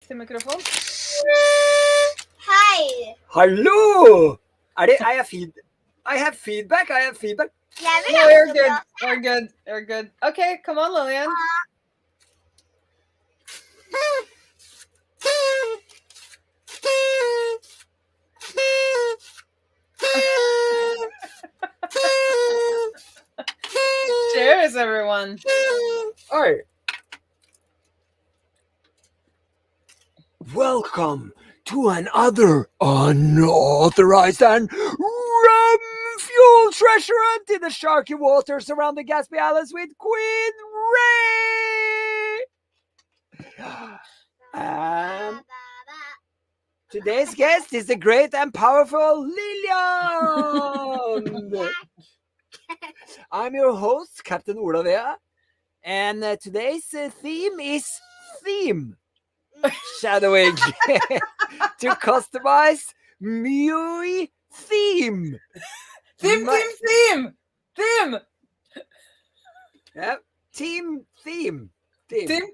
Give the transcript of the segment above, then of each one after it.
til mikrofon. Hei. Hallo! I have feedback. Jeg vil No, ha you're så good. bra. You're good. You're good. Okay, come on, Lillian. Cheers, everyone. All right. Welcome to another unauthorized and rum-fueled treasure hunt in the sharky waters around the Gaspé Islands with Queen Raae. Today's guest is the great and powerful Lillian. I'm your host, Captain Olavea, and today's theme is theme. Shadowing to customize MUI Theme. Theme. Yep. Team theme. Theme.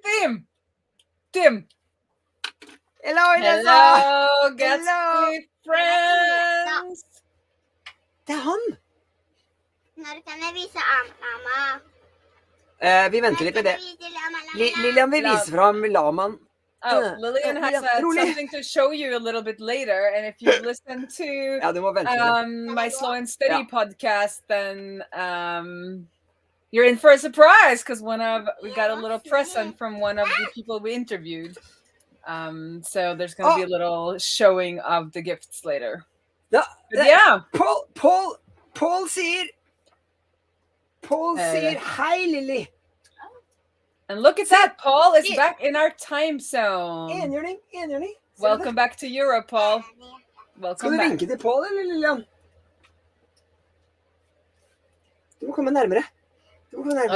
Hello, Inessa. Hello, Gatsby friends. Det er han. Når kan jeg vise mamma? Vi venter litt med det. Lillian vil vise fram lamaen. Oh, Lillian has something to show you a little bit later, and if you listen to Ja, du må vente litt. my Slow and Steady podcast, then you're in for a surprise because we got a little present from one of the people we interviewed. So there's going to be a little showing of the gifts later. But yeah, Paul sier hei, Lilly. and look at that, Paul is back in our time zone. Enhjørning. Welcome back to Europe, Paul. Skal Welcome du back. vinke til Paul, eller Lillian? Du må komme nærmere.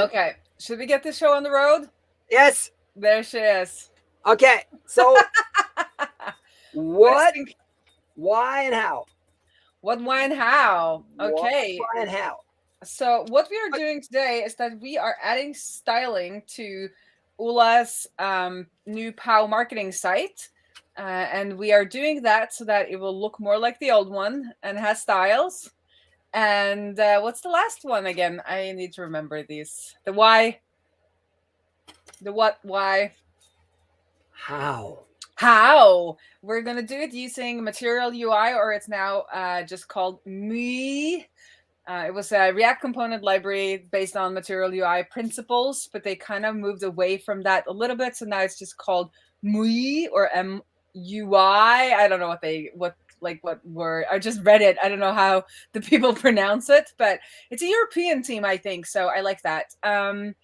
Okay, should we get this show on the road? Yes. There she is. Okay, so what, why, and how? What, why, and how? Okay. What, why, and how? So what we are doing today is that we are adding styling to Ula's new POW marketing site. And we are doing that so that it will look more like the old one and has styles. And what's the last one again? I need to remember these. The why. The what, why. How? We're going to do it using Material UI, or it's now just called MUI. It was a React component library based on Material UI principles, but they kind of moved away from that a little bit. So now it's just called MUI or MUI. I don't know what word. I just read it. I don't know how the people pronounce it, but it's a European team, I think. So I like that. I'm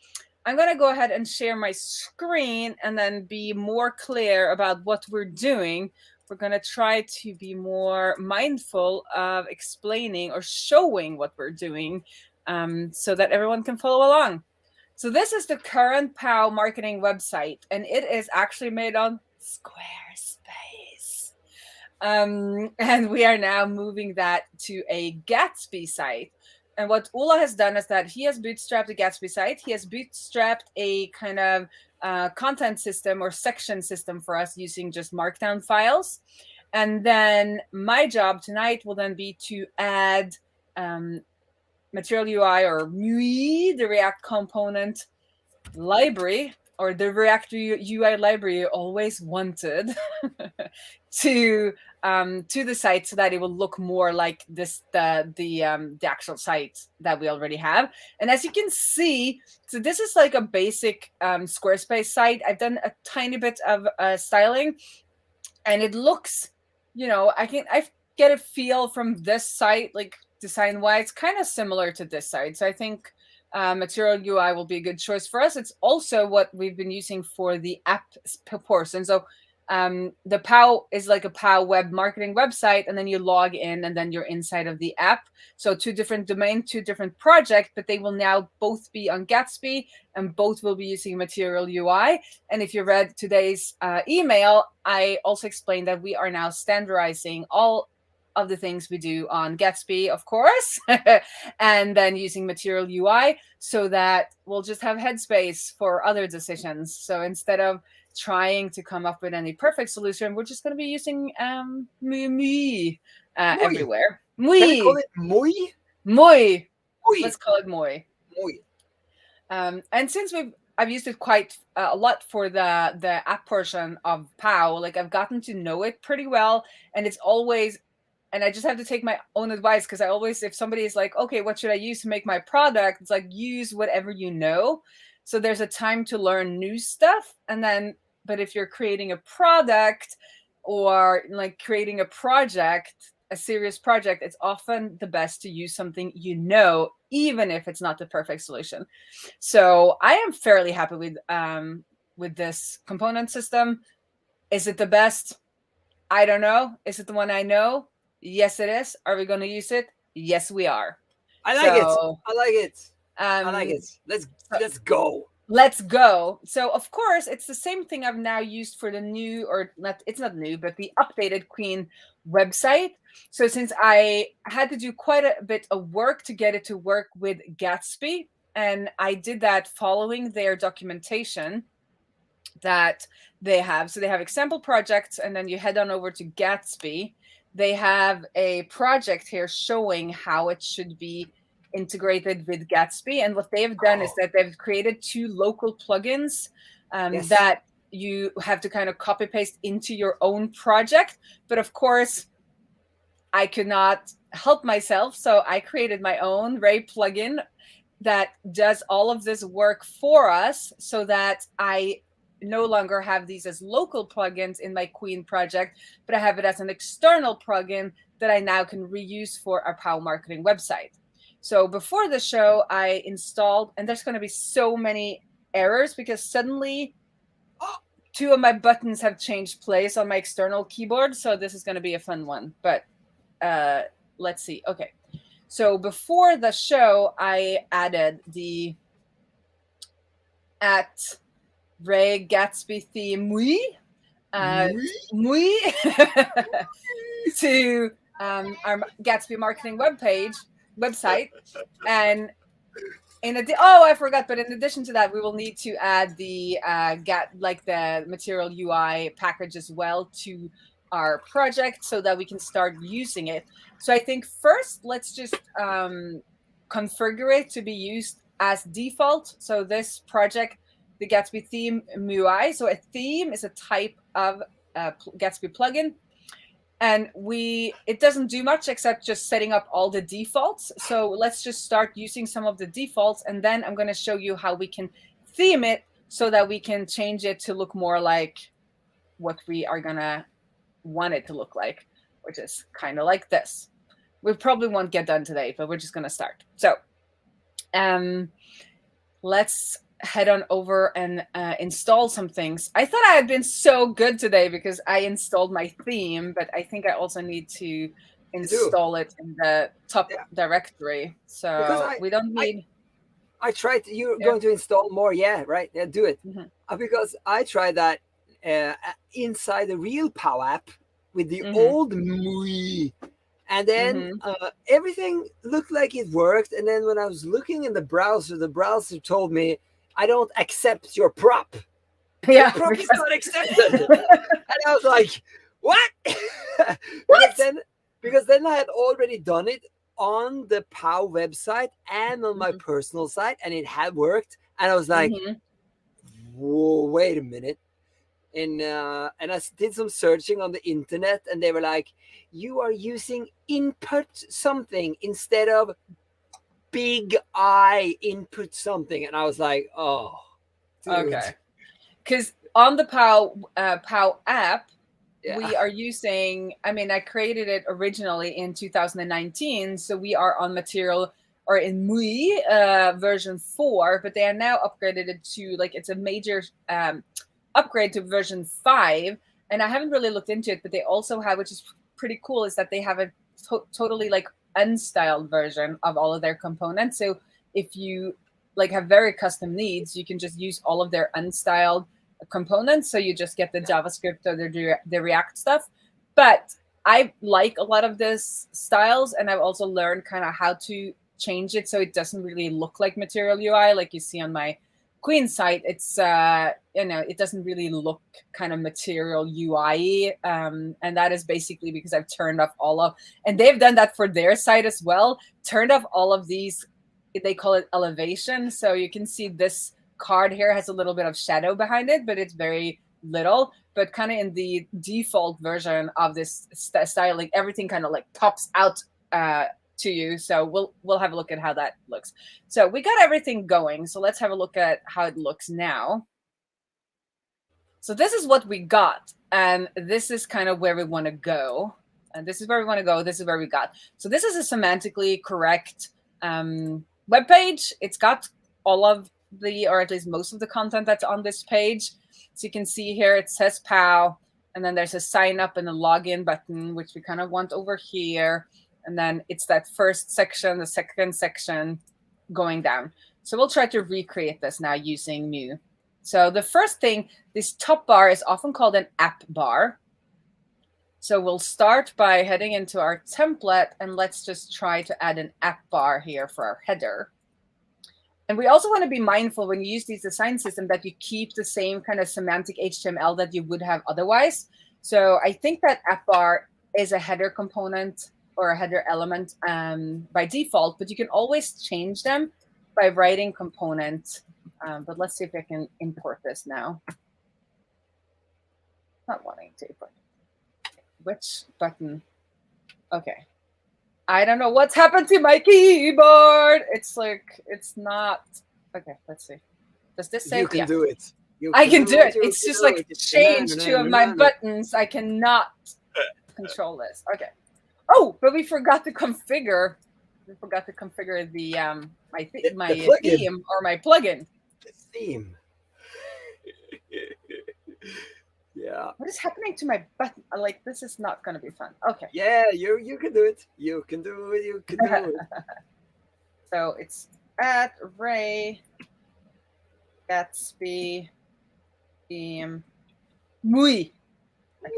going to go ahead and share my screen and then be more clear about what we're doing. We're going to try to be more mindful of explaining or showing what we're doing so that everyone can follow along. So this is the current POW marketing website, and it is actually made on Squarespace. And we are now moving that to a Gatsby site. And what Ula has done is that he has bootstrapped a Gatsby site. He has bootstrapped a kind of content system or section system for us using just markdown files. And then my job tonight will then be to add Material UI or MUI, the React component library, or the React UI library you always wanted to the site so that it will look more like the actual site that we already have. And as you can see, so this is like a basic Squarespace site. I've done a tiny bit of styling, and it looks, I get a feel from this site, like design-wise, kind of similar to this site. So I think Material UI will be a good choice for us. It's also what we've been using for the app portion. So the POW is like a POW web marketing website, and then you log in and then you're inside of the app. So 2 different domains, 2 different projects, but they will now both be on Gatsby and both will be using Material UI. And if you read today's email, I also explained that we are now standardizing all of the things we do on Gatsby, of course, and then using Material UI so that we'll just have headspace for other decisions. So instead of trying to come up with any perfect solution. We're just going to be using MUI everywhere. Can we call MUI. it MUI? MUI. MUI. Let's call it MUI. MUI. And since I've used it quite a lot for the app portion of POW, like I've gotten to know it pretty well, and it's always, and I just have to take my own advice, because I always, if somebody is like, okay, what should I use to make my product? It's like, use whatever you know. So there's a time to learn new stuff. And then, but if you're creating a product or like creating a project, a serious project, it's often the best to use something you know, even if it's not the perfect solution. So I am fairly happy with this component system. Is it the best? I don't know. Is it the one I know? Yes, it is. Are we going to use it? Yes, we are. I like it. I like it. Let's go. Let's go. So of course, it's the same thing I've now used for the new, or not, it's not new, but the updated Queen website. So since I had to do quite a bit of work to get it to work with Gatsby, and I did that following their documentation that they have. So they have example projects, and then you head on over to Gatsby. They have a project here showing how it should be integrated with Gatsby. And what they've done is that they've created 2 local plugins that you have to kind of copy paste into your own project. But of course, I could not help myself. So I created my own Raae plugin that does all of this work for us, so that I no longer have these as local plugins in my Queen project, but I have it as an external plugin that I now can reuse for our POW marketing website. So before the show, I installed, and there's going to be so many errors because suddenly 2 of my buttons have changed place on my external keyboard. So this is going to be a fun one, but let's see. Okay. So before the show, I added the @Raae Gatsby theme MUI to our Gatsby marketing website. And I forgot, but in addition to that, we will need to add the the material UI package as well to our project so that we can start using it. So I think first, let's just configure it to be used as default. So this project, the Gatsby theme MUI. So a theme is a type of Gatsby plugin. And it doesn't do much except just setting up all the defaults. So let's just start using some of the defaults. And then I'm going to show you how we can theme it so that we can change it to look more like what we are going to want it to look like, which is kind of like this. We probably won't get done today, but we're just going to start. So let's head on over and install some things. I thought I had been so good today because I installed my theme, but I think I also need to install it in the top directory. So we don't need... I tried, you're going to install more, right? Yeah, do it. Because I tried that inside the real POW app with the old MUI. And then everything looked like it worked. And then when I was looking in the browser told me, I don't accept your prop. Yeah, your prop is not accepted. And I was like, what? Because then I had already done it on the POW website and on my personal site, and it had worked. And I was like, whoa, wait a minute. And I did some searching on the internet, and they were like, you are using input something instead of big I input something. And I was like, oh, dude. Okay. Because on the POW app, we are using, I created it originally in 2019. So we are on material, or in MUI version 4, but they are now upgraded it to, it's a major upgrade to version 5. And I haven't really looked into it, but they also have, which is pretty cool, is that they have a totally unstyled version of all of their components. So if you have very custom needs, you can just use all of their unstyled components. So you just get the JavaScript or the React stuff. But I like a lot of this styles, and I've also learned kind of how to change it so it doesn't really look like Material UI like you see on my Queen site, it's it doesn't really look kind of material UI, and that is basically because I've turned off all of, and they've done that for their site as well, turned off all of these, they call it elevation. So you can see this card here has a little bit of shadow behind it, but it's very little. But kind of in the default version of this styling, everything kind of like pops out to you. So we'll have a look at how that looks. So we got everything going. So let's have a look at how it looks now. So this is what we got, and this is kind of where we want to go. And this is where we want to go. This is where we got. So this is a semantically correct web page. It's got all of the, or at least most of the content that's on this page. So you can see here it says POW, and then there's a sign up and a login button, which we kind of want over here. And then it's that first section, the second section going down. So we'll try to recreate this now using MUI. So the first thing, this top bar is often called an app bar. So we'll start by heading into our template, and let's just try to add an app bar here for our header. And we also want to be mindful when you use these design systems that you keep the same kind of semantic HTML that you would have otherwise. So I think that app bar is a header component or a header element by default, but you can always change them by writing component. But let's see if I can import this now. Not wanting to import. Which button? Okay. I don't know what's happened to my keyboard. It's like, it's not. Okay, let's see. Does this say? You can do it. I can do it. It's just like change two of my buttons. I cannot control this. Okay. Oh, but we forgot to configure. We forgot to configure the my theme or my plugin. The theme. Yeah. What is happening to my button? Like, this is not going to be fun. Okay. Yeah, you can do it. You can do it. You can do it. So it's at Raae Gatsby theme MUI. Okay.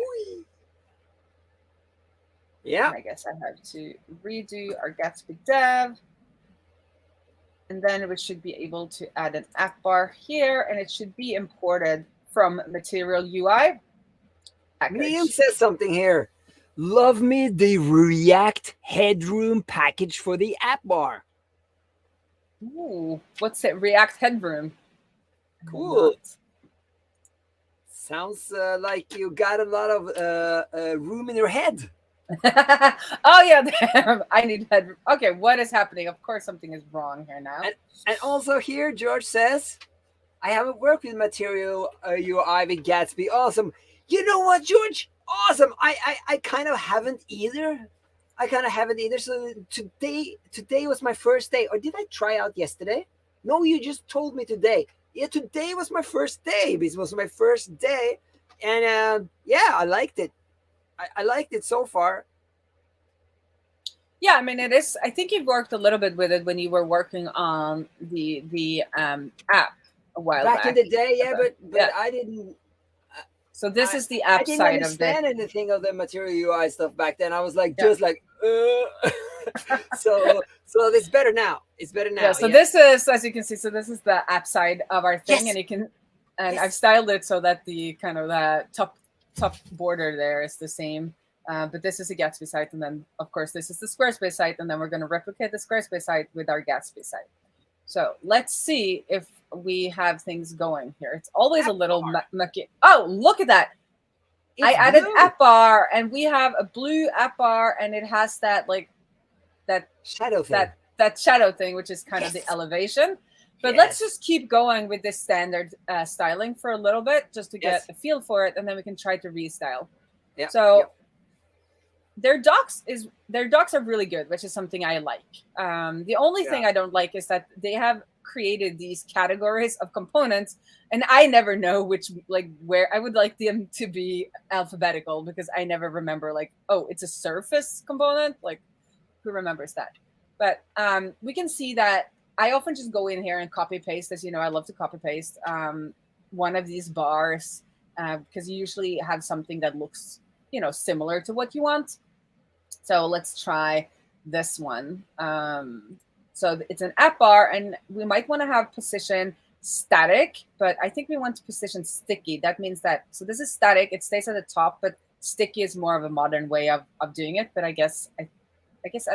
Yeah. I guess I have to redo our Gatsby dev. And then we should be able to add an app bar here, and it should be imported from Material UI. Neil says something here. Love me the React headroom package for the app bar. Ooh, what's it? React headroom. Cool. Sounds like you got a lot of room in your head. Oh yeah, damn. I need headroom. Okay, what is happening? Of course something is wrong here now. And also here, George says, I haven't worked with Material UI with Gatsby. Awesome. You know what, George? Awesome. I kind of haven't either. So today was my first day. Or did I try out yesterday? No, you just told me today. Yeah, today was my first day. This was my first day. And yeah, I liked it. I liked it so far. Yeah, I mean, it is. I think you've worked a little bit with it when you were working on the app a while back. Back in the day, yeah, but yeah. I didn't. So this is the app side of it. I didn't understand anything of the Material UI stuff back then. I was like, just like, so it's better now. It's better now. Yeah. So this is, as you can see, so this is the app side of our thing, and you can, and I've styled it so that the kind of the top border there is the same. But this is a Gatsby site, and then of course this is the Squarespace site, and then we're going to replicate the Squarespace site with our Gatsby site. So let's see if we have things going here. It's always app a little mucky. Oh, look at that! I added app bar, and we have a blue app bar, and it has that like that shadow thing. That shadow thing, which is kind of the elevation. But let's just keep going with this standard styling for a little bit, just to get a feel for it, and then we can try to restyle. Yeah. So their docs are really good, which is something I like. The only thing I don't like is that they have created these categories of components, and I never know which, like, where. I would like them to be alphabetical, because I never remember, like, oh, it's a surface component. Like, who remembers that? But we can see that I often just go in here and copy paste. As you know, I love to copy paste one of these bars, because you usually have something that looks, you know, similar to what you want. So let's try this one. So it's an app bar, and we might want to have position static, but I think we want to position sticky. That means that, so this is static, it stays at the top, but sticky is more of a modern way of doing it. But I guess I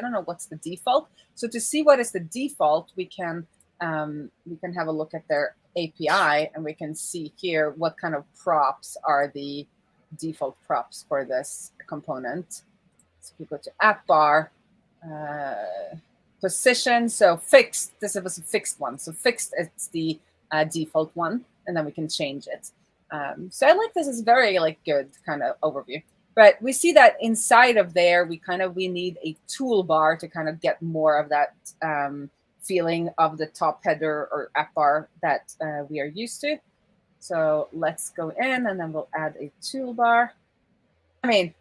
don't know what's the default. So to see what is the default, we can have a look at their API, and we can see here what kind of props are the default props for this component. So if you go to app bar, position, so fixed, this was a fixed one. So fixed, it's the default one, and then we can change it. So I like this. Is very like good kind of overview. But we see that inside of there, we need a toolbar to kind of get more of that feeling of the top header or app bar that we are used to. So let's go in, and then we'll add a toolbar. I mean,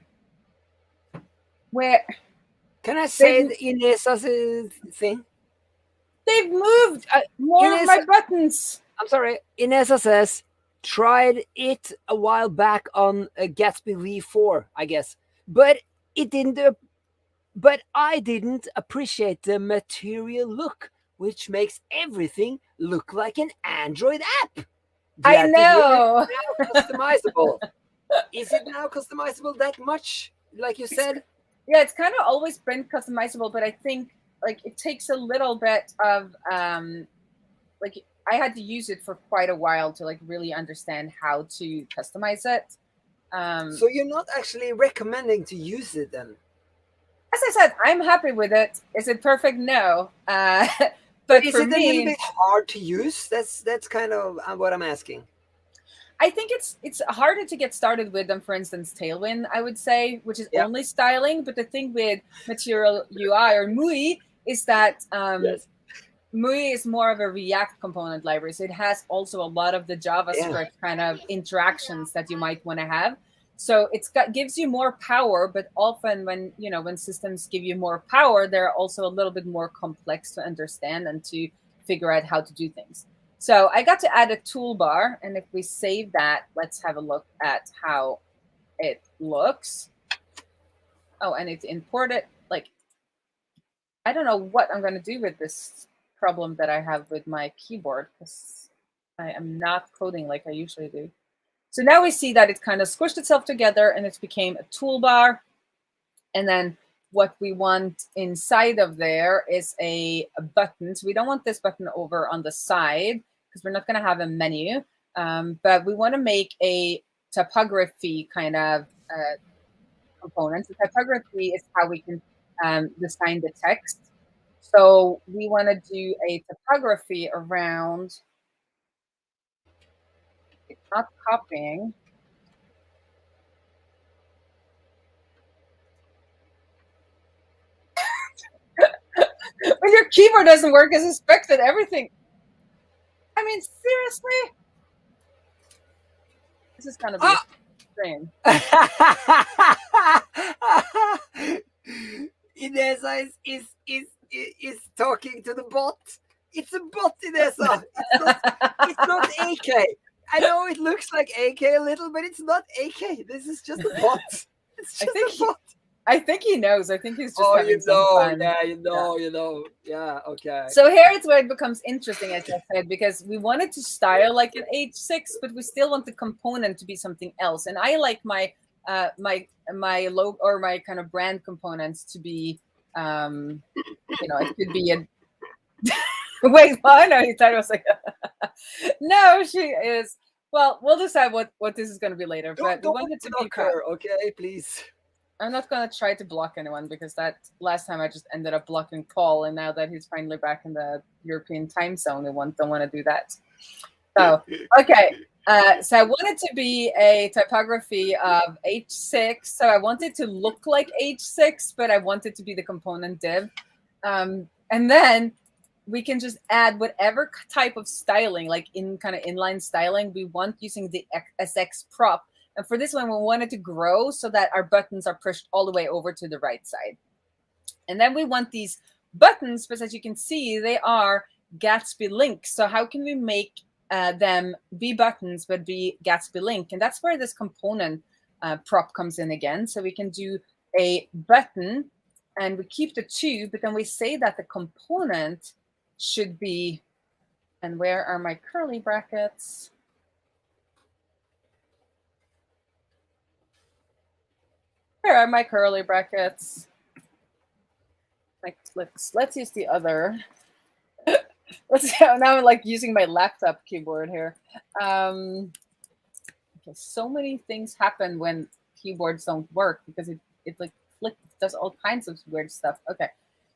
where can I say Inesa's thing? They've moved more of my buttons. I'm sorry. Inesa says, tried it a while back on Gatsby V4, I guess, but it didn't. But I didn't appreciate the material look, which makes everything look like an Android app. I know. Now customizable. Is it now customizable that much, like you said? Yeah, it's kind of always been customizable, but I think like it takes a little bit of like I had to use it for quite a while to like really understand how to customize it. So you're not actually recommending to use it then? As I said, I'm happy with it. Is it perfect? No. But is for it me, a little bit hard to use? That's kind of what I'm asking. I think it's harder to get started with than, for instance, Tailwind, I would say, which is only styling. But the thing with Material UI or MUI is that MUI is more of a React component library. So it has also a lot of the JavaScript kind of interactions that you might want to have. So gives you more power, but often when systems give you more power, they're also a little bit more complex to understand and to figure out how to do things. So I got to add a toolbar, and if we save that, let's have a look at how it looks. Oh, and it's imported. Like, I don't know what I'm going to do with this problem that I have with my keyboard, because I am not coding like I usually do. So now we see that it's kind of squished itself together, and it's became a toolbar. And then what we want inside of there is a button. So we don't want this button over on the side, because we're not going to have a menu. But we want to make a typography kind of component. So typography is how we can design the text. So we want to do a typography around, it's not copying. When your keyboard doesn't work as expected, everything. I mean, seriously? This is going to be a strain. Inesa is talking to the bot. It's a bot, Inesa. It's not AK. I know it looks like AK a little, but it's not AK. This is just a bot. It's just a bot. I think he knows. I think he's just having some fun. Yeah, you know. Yeah, okay. So here it's where it becomes interesting, as I said, because we wanted to style like an H6, but we still want the component to be something else. And I like my my logo or my kind of brand components to be, it could be a. Wait, well, no, he thought it was like. No, she is. Well, we'll decide what this is going to be later. But we wanted to be her, okay, please. I'm not going to try to block anyone, because that last time I just ended up blocking Paul, and now that he's finally back in the European time zone, don't want to do that. So, okay. So I wanted to be a typography of H6. So I wanted to look like H6, but I wanted to be the component div. And then we can just add whatever type of styling, like in kind of inline styling we want using the SX prop. And for this one, we want it to grow so that our buttons are pushed all the way over to the right side. And then we want these buttons, but as you can see, they are Gatsby links. So how can we make them be buttons, but be Gatsby link? And that's where this component prop comes in again. So we can do a button, and we keep the two, but then we say that the component should be And where are my curly brackets? Here are my curly brackets. Like, let's use the other. Now I'm like using my laptop keyboard here. Okay, so many things happen when keyboards don't work because it like does all kinds of weird stuff. Okay,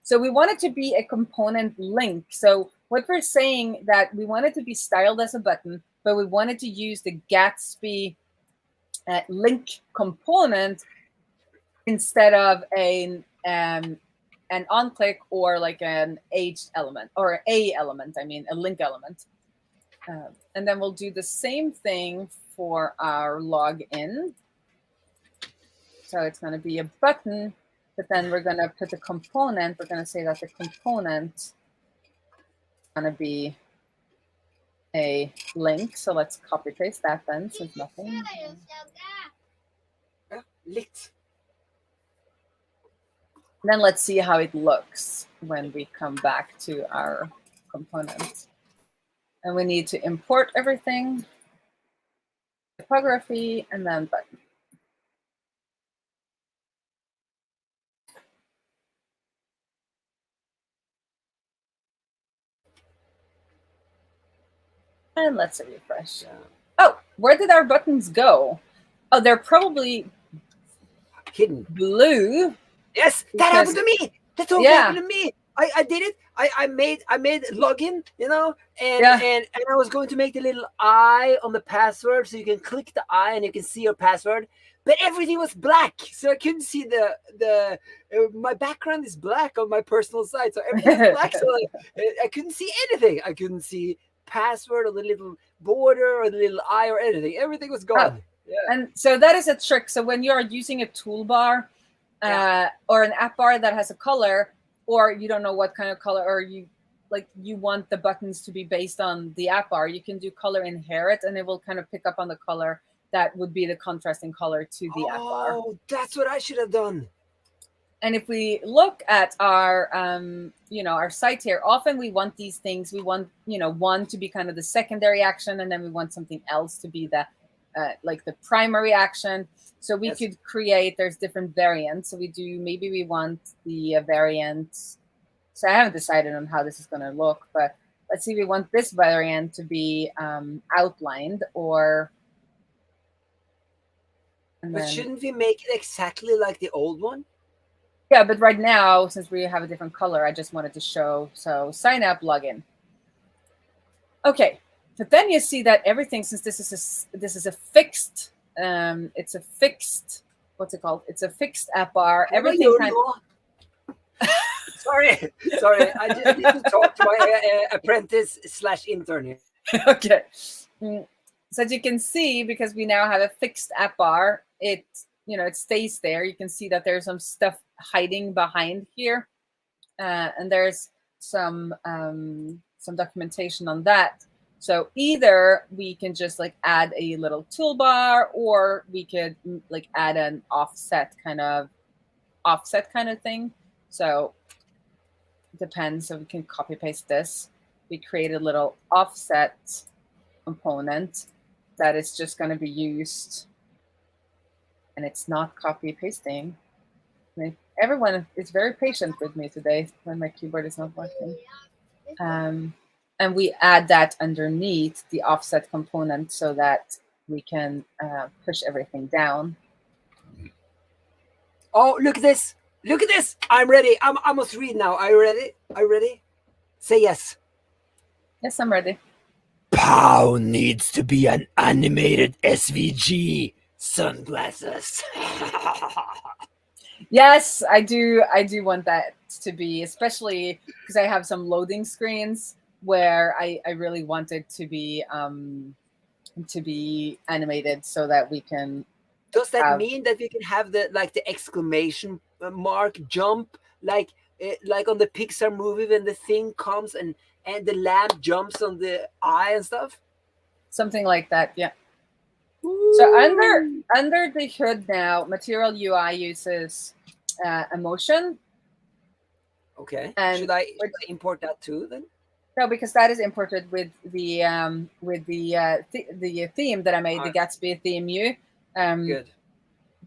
so we want it to be a component link. So what we're saying that we want it to be styled as a button, but we wanted to use the Gatsby link component instead of an on-click or like an H element or a element. I mean, a link element. And then we'll do the same thing for our login. So it's going to be a button, but then we're going to put a component. We're going to say that the component is going to be a link. So let's copy paste that then, since nothing. Lit. Then let's see how it looks when we come back to our components. And we need to import everything, typography, and then button. And let's refresh. Oh, where did our buttons go? Oh, they're probably Hidden. Blue. Yes, that happened to me. That totally happened to me. I did it. I made login, you know, and I was going to make the little eye on the password, so you can click the eye and you can see your password. But everything was black, so I couldn't see the my background is black on my personal site, so everything's black. So I couldn't see anything. I couldn't see password or the little border or the little eye or anything. Everything was gone. Yeah. And so that is a trick. So when you are using a toolbar or an app bar that has a color, or you don't know what kind of color, or you want the buttons to be based on the app bar, you can do color inherit, and it will kind of pick up on the color that would be the contrasting color to the app bar. Oh, that's what I should have done. And if we look at our, our site here, often we want these things. We want, one to be kind of the secondary action, and then we want something else to be the like the primary action. So we could create, there's different variants. So maybe we want the variant. So I haven't decided on how this is going to look, but let's see, we want this variant to be outlined, or. But shouldn't we make it exactly like the old one? Yeah, but right now, since we have a different color, I just wanted to show. So sign up, login. Okay. But then you see that everything, since this is a fixed, it's a fixed, what's it called? It's a fixed app bar. Everything Sorry. I just need to talk to my apprentice/intern here. Okay. So as you can see, because we now have a fixed app bar, it stays there. You can see that there's some stuff hiding behind here, and there's some documentation on that. So either we can just add a little toolbar, or we could add an offset kind of thing. So it depends. So we can copy paste this. We create a little offset component that is just going to be used, and it's not copy pasting. Everyone is very patient with me today when my keyboard is not working. And we add that underneath the offset component so that we can push everything down. Oh, look at this. Look at this. I'm ready. I must read now. Are you ready? Are you ready? Say yes. Yes, I'm ready. POW needs to be an animated SVG. Sunglasses. Yes, I do want that to be, especially because I have some loading screens where I really want it to be animated so that we can. Does that mean that we can have the exclamation mark jump like on the Pixar movie when the thing comes and the lamp jumps on the eye and stuff? Something like that, yeah. Ooh. So under the hood now, Material UI uses emotion. Okay. And should I import that too then? No, because that is imported with the theme that I made, the Gatsby theme MUI. Good.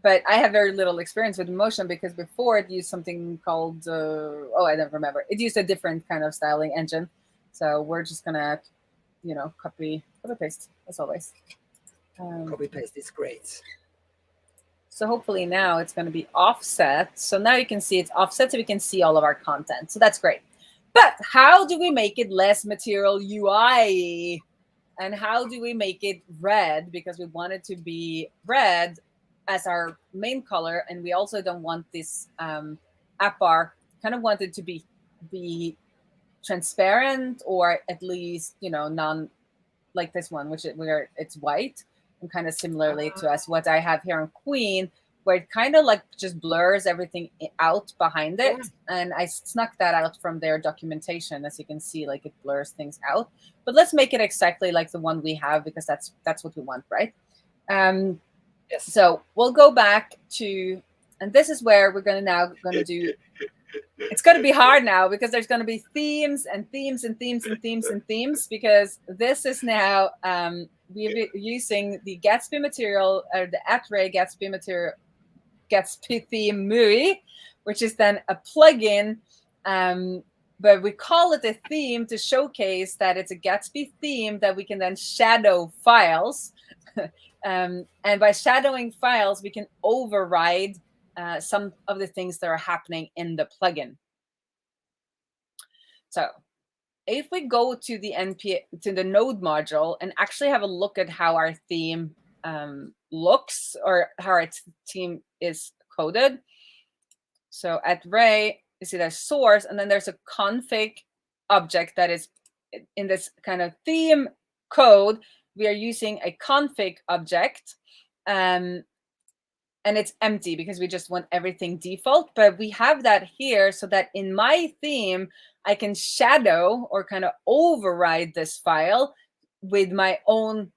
But I have very little experience with Motion because before it used something called I don't remember. It used a different kind of styling engine. So we're just gonna, copy paste as always. Copy paste is great. So hopefully now it's going to be offset. So now you can see it's offset so we can see all of our content. So that's great. But how do we make it less material UI? And how do we make it red? Because we want it to be red as our main color. And we also don't want this app bar, kind of want it to be transparent, or at least, non, like this one, where it's white. And kind of similarly to us, what I have here on Queen, where it kind of like just blurs everything out behind it. Yeah. And I snuck that out from their documentation. As you can see, like it blurs things out. But let's make it exactly like the one we have, because that's what we want, right? Yes. So we'll go back to, and this is where we're going to do, it's going to be hard now, because there's going to be themes and themes and themes and themes and themes, because this is now, we're using the Gatsby material, or the @Raae Gatsby material, Gatsby theme MUI, which is then a plugin, but we call it a theme to showcase that it's a Gatsby theme that we can then shadow files. And by shadowing files, we can override some of the things that are happening in the plugin. So if we go to the node module and actually have a look at how our theme looks, or how our theme is coded. So at Raae, you see there's source, and then there's a config object that is in this kind of theme code. We are using a config object, and it's empty because we just want everything default. But we have that here so that in my theme, I can shadow or kind of override this file with my own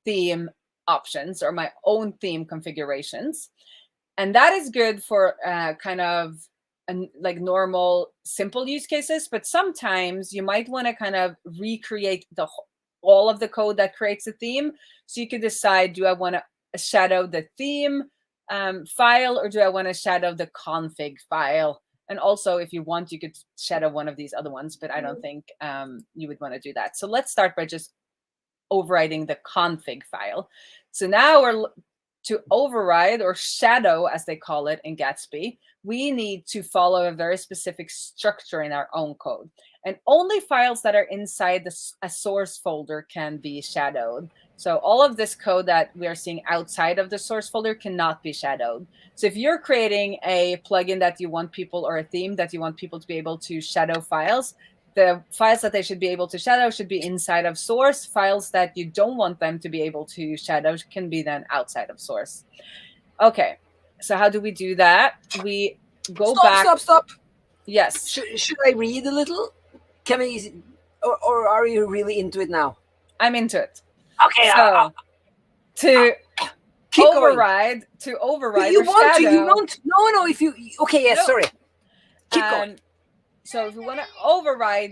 theme options, or my own theme configurations. And that is good for kind of like normal, simple use cases. But sometimes you might want to kind of recreate all of the code that creates a theme. So you could decide, do I want to shadow the theme file, or do I want to shadow the config file? And also, if you want, you could shadow one of these other ones, but I don't think you would want to do that. So let's start by just overriding the config file. So now to override, or shadow as they call it in Gatsby, we need to follow a very specific structure in our own code. And only files that are inside a source folder can be shadowed. So all of this code that we are seeing outside of the source folder cannot be shadowed. So if you're creating a plugin that you want people, or a theme that you want people to be able to shadow files, the files that they should be able to shadow should be inside of source. Files that you don't want them to be able to shadow can be then outside of source. Okay, so how do we do that? We go back. Stop. Yes. Should I read a little? Can we, or are you really into it now? I'm into it. Okay. So to override, you want shadow. You want no. If you okay, yes. No. Sorry. Keep going. So if we want to override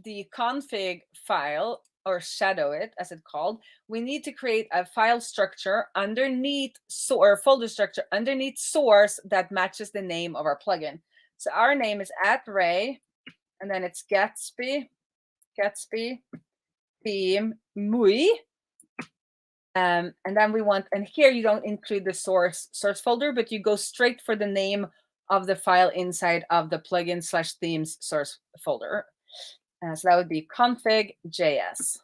the config file, or shadow it, as it's called, we need to create a file structure underneath, or folder structure underneath source that matches the name of our plugin. So our name is @Raae, and then it's Gatsby theme MUI. And then we want, and here you don't include the source folder, but you go straight for the name of the file inside of the plugin/themes source folder. So that would be config.js.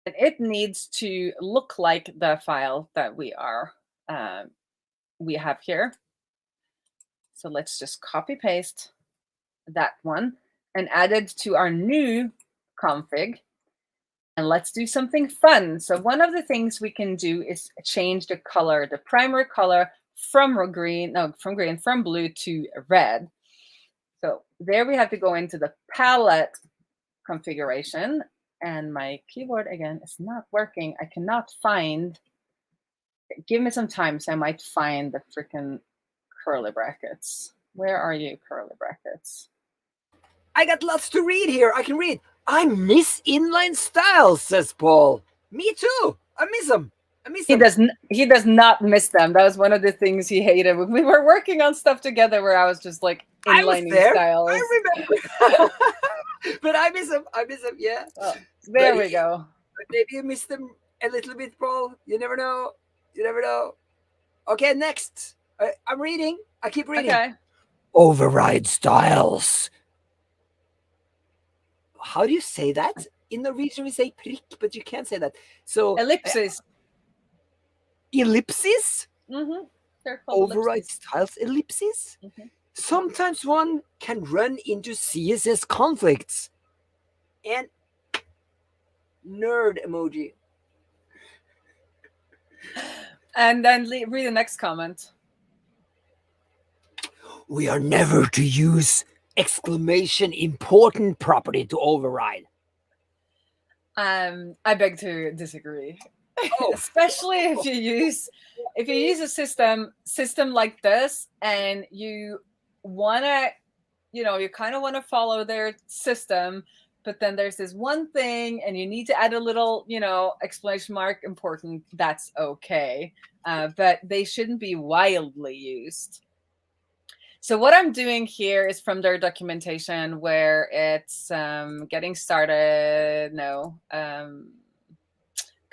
And it needs to look like the file that we have here. So let's just copy paste that one and add it to our new config. And let's do something fun. So one of the things we can do is change the color, the primary color from blue to red. So there we have to go into the palette configuration, and my keyboard again is not working. I cannot find, give me some time, so I might find the freaking curly brackets. Where are you, curly brackets? I got lots to read here. I can read. I miss inline styles, says Paul. Me too. I miss them. I miss them. He does not miss them. That was one of the things he hated. We were working on stuff together where I was just like inlining styles. I remember. But I miss them. I miss them. Yeah. Oh, there we go. Maybe you miss them a little bit, Paul. You never know. You never know. Okay, next. I'm reading. I keep reading. Okay. Override styles. How do you say that? In Norwegian we say prick, but you can't say that. So ellipses. Ellipses? Mm-hmm. They're called override ellipses. styles ellipses? Mm-hmm. Sometimes one can run into CSS conflicts. And nerd emoji. And then read the next comment. We are never to use exclamation important property to override. I beg to disagree. Oh. Especially if you use a system like this and you wanna, you kind of want to follow their system, but then there's this one thing and you need to add a little, exclamation mark important, that's okay. But they shouldn't be wildly used. So what I'm doing here is from their documentation where it's getting started,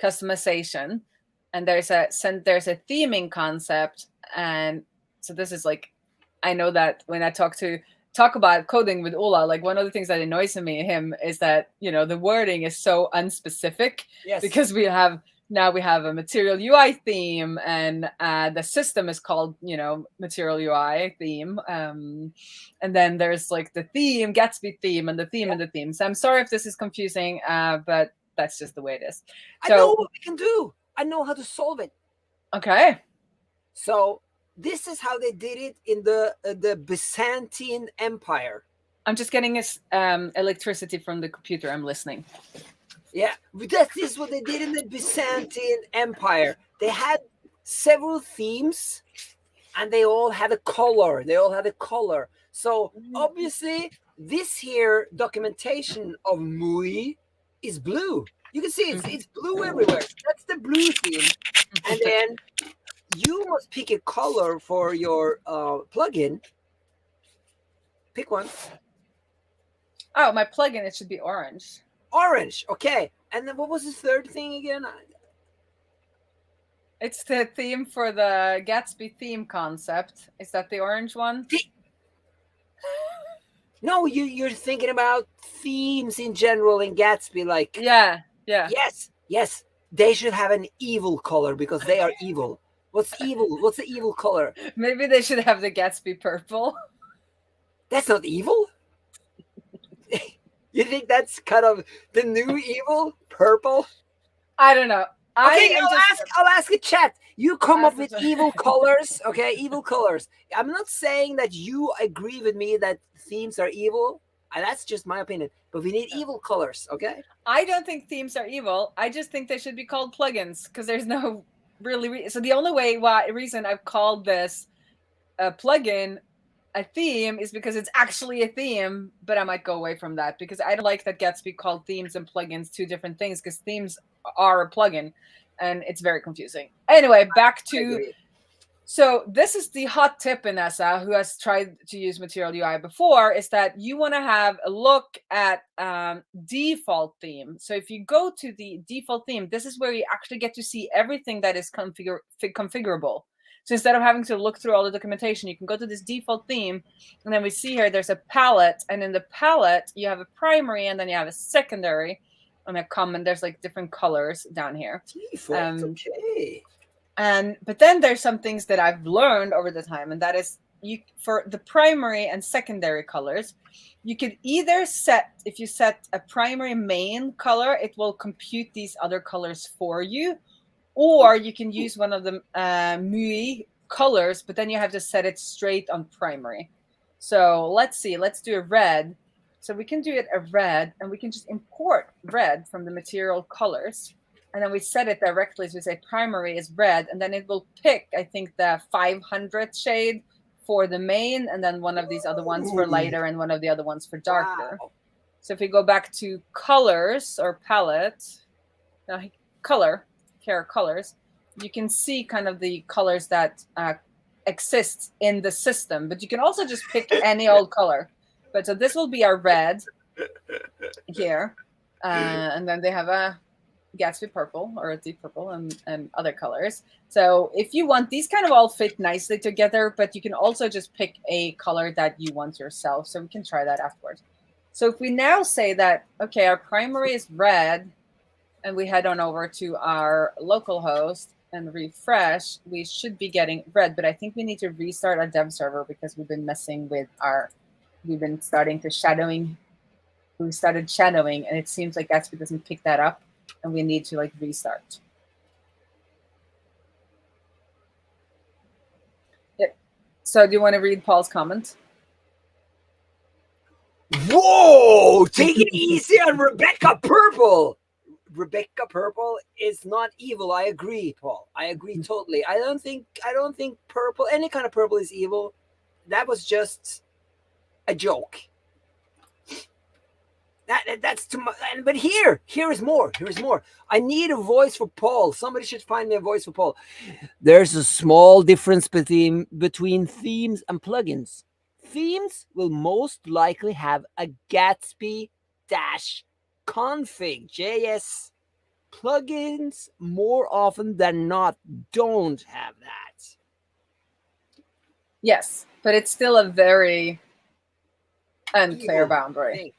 customization, and there's a theming concept. And so this is like, I know that when I talk about coding with Ola, like one of the things that annoys him is that, the wording is so unspecific. Yes. Because we have a Material UI theme, and the system is called, Material UI theme. And then there's like the theme, Gatsby theme, and the theme and the theme. So I'm sorry if this is confusing, but that's just the way it is. So, I know what we can do. I know how to solve it. Okay. So this is how they did it in the Byzantine Empire. I'm just getting electricity from the computer. I'm listening. Yeah, that is what they did in the Byzantine Empire. They had several themes, and they all had a color. So obviously, this here documentation of MUI is blue. You can see it's blue everywhere. That's the blue theme. And then you must pick a color for your plugin. Pick one. Oh, my plugin, it should be orange. Orange, okay. And then what was the third thing again? It's the theme for the Gatsby theme concept. Is that the orange one? No, you're thinking about themes in general in Gatsby, like yeah. Yes. They should have an evil color because they are evil. What's evil? What's the evil color? Maybe they should have the Gatsby purple. That's not evil. You think that's kind of the new evil? Purple? I don't know. I'll ask a chat. You come up with evil colors, okay? Evil colors. I'm not saying that you agree with me that themes are evil. That's just my opinion. But we need evil colors, okay? I don't think themes are evil. I just think they should be called plugins because there's no really so the only reason I've called this a plugin a theme is because it's actually a theme, but I might go away from that because I don't like that Gatsby called themes and plugins two different things because themes are a plugin and it's very confusing. Anyway, back to, so this is the hot tip in ESA who has tried to use Material UI before, is that you want to have a look at default theme. So if you go to the default theme, this is where you actually get to see everything that is configurable. So instead of having to look through all the documentation, you can go to this default theme, and then we see here there's a palette, and in the palette you have a primary, and then you have a secondary, and a common. There's like different colors down here. Okay. But then there's some things that I've learned over the time, and that is for the primary and secondary colors, you could either if you set a primary main color, it will compute these other colors for you. Or you can use one of the MUI colors, but then you have to set it straight on primary. So let's see. Let's do a red. So we can do it a red, and we can just import red from the material colors. And then we set it directly. So we say primary is red, and then it will pick, I think, the 500 shade for the main, and then one of these other ones for lighter, and one of the other ones for darker. Wow. So if we go back to colors or palette, colors, you can see kind of the colors that exist in the system, but you can also just pick any old color. But so this will be our red here, and then they have a Gatsby purple or a deep purple and other colors. So if you want, these kind of all fit nicely together, but you can also just pick a color that you want yourself. So we can try that afterwards. So if we now say that, okay, our primary is red, and we head on over to our local host and refresh, we should be getting red, but I think we need to restart our dev server because we've been messing with we've been starting to shadowing. We started shadowing, and it seems like Gatsby doesn't pick that up, and we need to like restart. Yep. So do you want to read Paul's comment? Whoa! Take it easy on Rebecca Purple. Rebecca Purple is not evil. I agree, Paul. I agree totally. I don't think purple, any kind of purple, is evil. That was just a joke. That's too much. But here is more. I need a voice for Paul. Somebody should find me a voice for Paul. There's a small difference between themes and plugins. Themes will most likely have a Gatsby -config JS. Plugins more often than not don't have that. Yes, but it's still a very unclear boundary.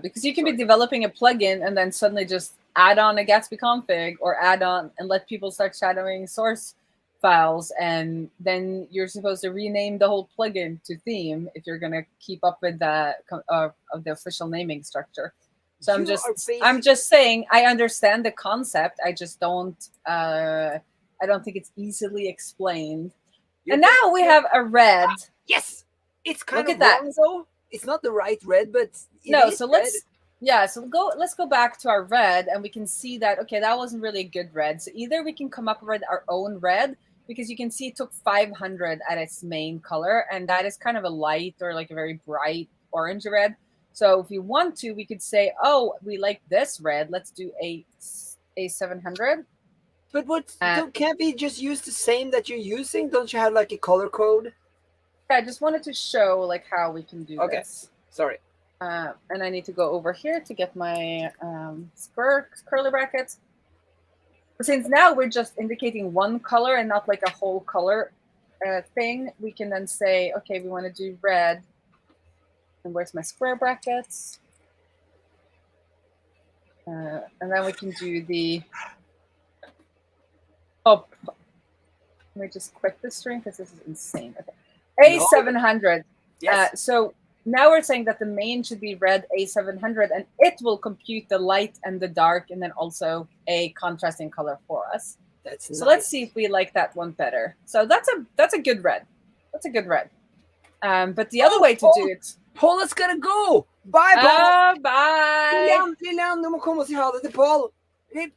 Because you can be developing a plugin and then suddenly just add on a Gatsby config or add on and let people start shadowing source files, and then you're supposed to rename the whole plugin to theme if you're going to keep up with the official naming structure. So I'm just saying I understand the concept. I just don't I don't think it's easily explained. And now we have a red. Yes, it's kind Look of at wrong, that. though. It's not the right red, but no. So let's let's go back to our red, and we can see that okay, that wasn't really a good red. So either we can come up with our own red, because you can see it took 500 at its main color, and that is kind of a light or like a very bright orange red. So if we want to, we could say, oh, we like this red. Let's do a 700. But can't we just use the same that you're using? Don't you have like a color code? I just wanted to show like how we can do this. Sorry. And I need to go over here to get my square curly brackets. Since now we're just indicating one color and not like a whole color thing, we can then say, okay, we want to do red. And where's my square brackets? And then we can do the... Oh, let me just quit this string because this is insane. Okay. A700. Yes. So now we're saying that the main should be red A700, and it will compute the light and the dark, and then also a contrasting color for us. That's so nice. Let's see if we like that one better. So that's a good red. That's a good red. But the other way to do it. Paul, let's gotta go. Bye, Paul. Bye. Lilian, du må komme og si ha det til Paul.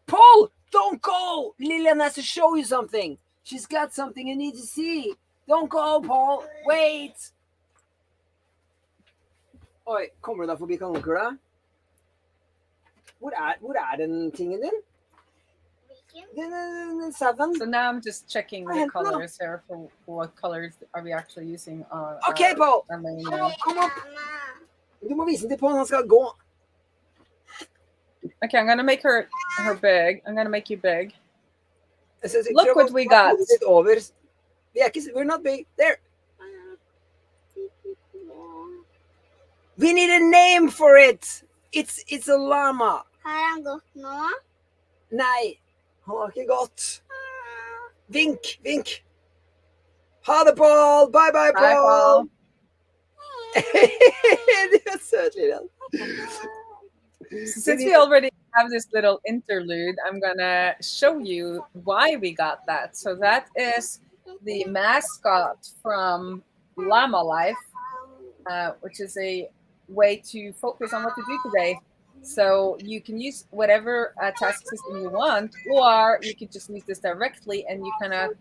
Paul, don't go. Lilian has to show you something. She's got something you need to see. Don't go, Paul. Wait. Oi, kommer du deg forbi kanonkula? Hvor er den tingen din? Den seven. So now I'm just checking the colors here for what colors are we actually using. Okay, Paul. Kom opp. Du må vise den til Paul, han skal gå. Okay, I'm going to make her big. I'm going to make you big. Look what we got. We're not big. There. We need a name for it. It's a llama. Har han gått nå? Nei, han har ikke gått. Vink. Ha det, Paul. Bye, Paul. Bye, Paul. Du er søt, Lilian. Since we already have this little interlude, I'm going to show you why we got that. So that is the mascot from Llama Life, which is a way to focus on what to do today. So you can use whatever task system you want, or you could just use this directly, and you kind of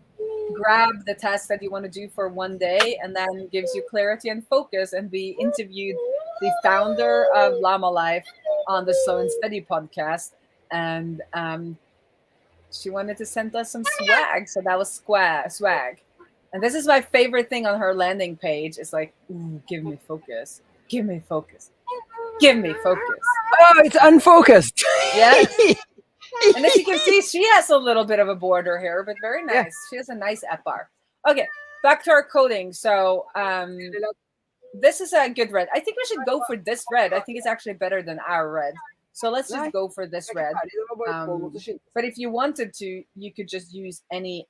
grab the task that you want to do for one day, and then gives you clarity and focus. And we interviewed the founder of Llama Life on the Slow and Steady podcast, and she wanted to send us some swag, so that was swag. And this is my favorite thing on her landing page. It's like, ooh, give me focus, give me focus, give me focus. Oh, it's unfocused. Yes. And as you can see, she has a little bit of a border here, but very nice. Yeah. She has a nice app bar. Okay, back to our coding. So this is a good red. I think we should go for this red. I think it's actually better than our red. So let's just go for this red. But if you wanted to, you could just use any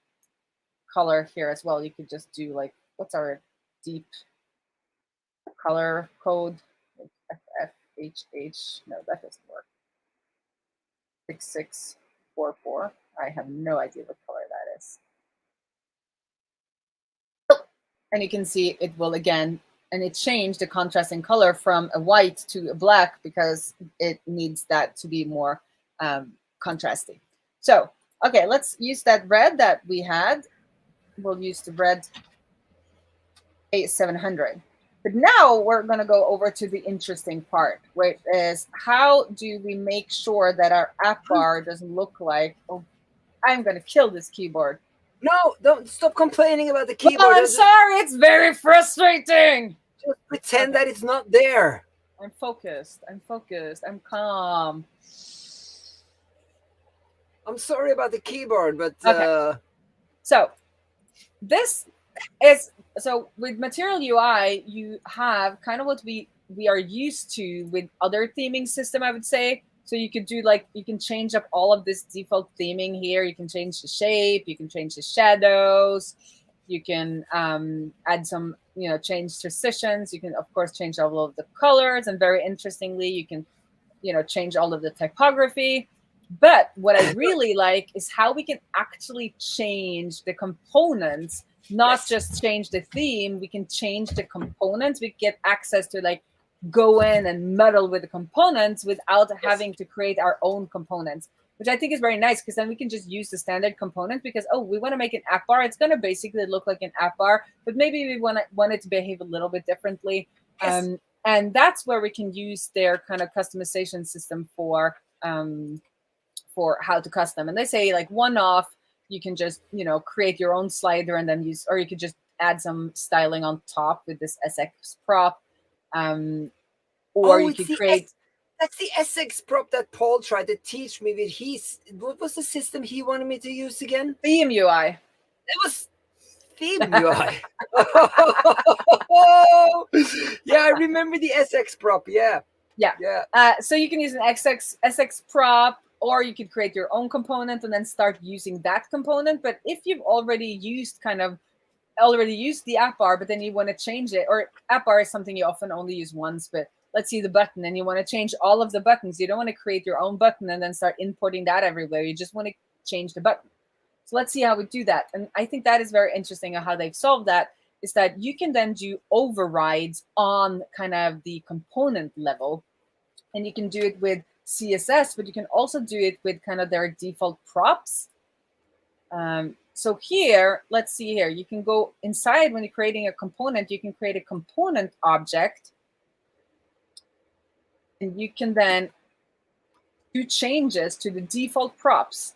color here as well. You could just do like, what's our deep color code? FFHH. No, that doesn't work. 6644. I have no idea what color that is. Oh, and you can see it will again, and it changed the contrasting color from a white to a black because it needs that to be more contrasting. So, okay, let's use that red that we had. We'll use the red A700. But now we're going to go over to the interesting part, which is how do we make sure that our app bar doesn't look like, oh, I'm going to kill this keyboard. No, don't stop complaining about the keyboard. Oh, I'm sorry. It's very frustrating. Just pretend that it's not there. I'm focused. I'm focused. I'm calm. I'm sorry about the keyboard, but... Okay. So this is... So with Material UI, you have kind of what we are used to with other theming system, I would say. So you could do like, you can change up all of this default theming here. You can change the shape, you can change the shadows, you can add some, change transitions. You can, of course, change all of the colors. And very interestingly, you can, change all of the typography. But what I really like is how we can actually change the components. Not just change the theme, we can change the components. We get access to like go in and muddle with the components without having to create our own components, which I think is very nice because then we can just use the standard component because, oh, we want to make an app bar. It's going to basically look like an app bar, but maybe we want it to behave a little bit differently. Yes. And that's where we can use their kind of customization system for how to custom. And they say like one-off, you can just, create your own slider and then use, or you could just add some styling on top with this SX prop. Or you could create... That's the SX prop that Paul tried to teach me with what was the system he wanted me to use again? Theme UI. It was Theme UI. Yeah, I remember the SX prop. Yeah. So you can use an SX prop, or you could create your own component and then start using that component. But if you've already used the app bar, but then you want to change it, or app bar is something you often only use once, but let's see the button and you want to change all of the buttons. You don't want to create your own button and then start importing that everywhere. You just want to change the button. So let's see how we do that. And I think that is very interesting how they've solved that, is that you can then do overrides on kind of the component level. And you can do it with CSS, but you can also do it with kind of their default props. So here, let's see here. You can go inside when you're creating a component. You can create a component object. And you can then do changes to the default props.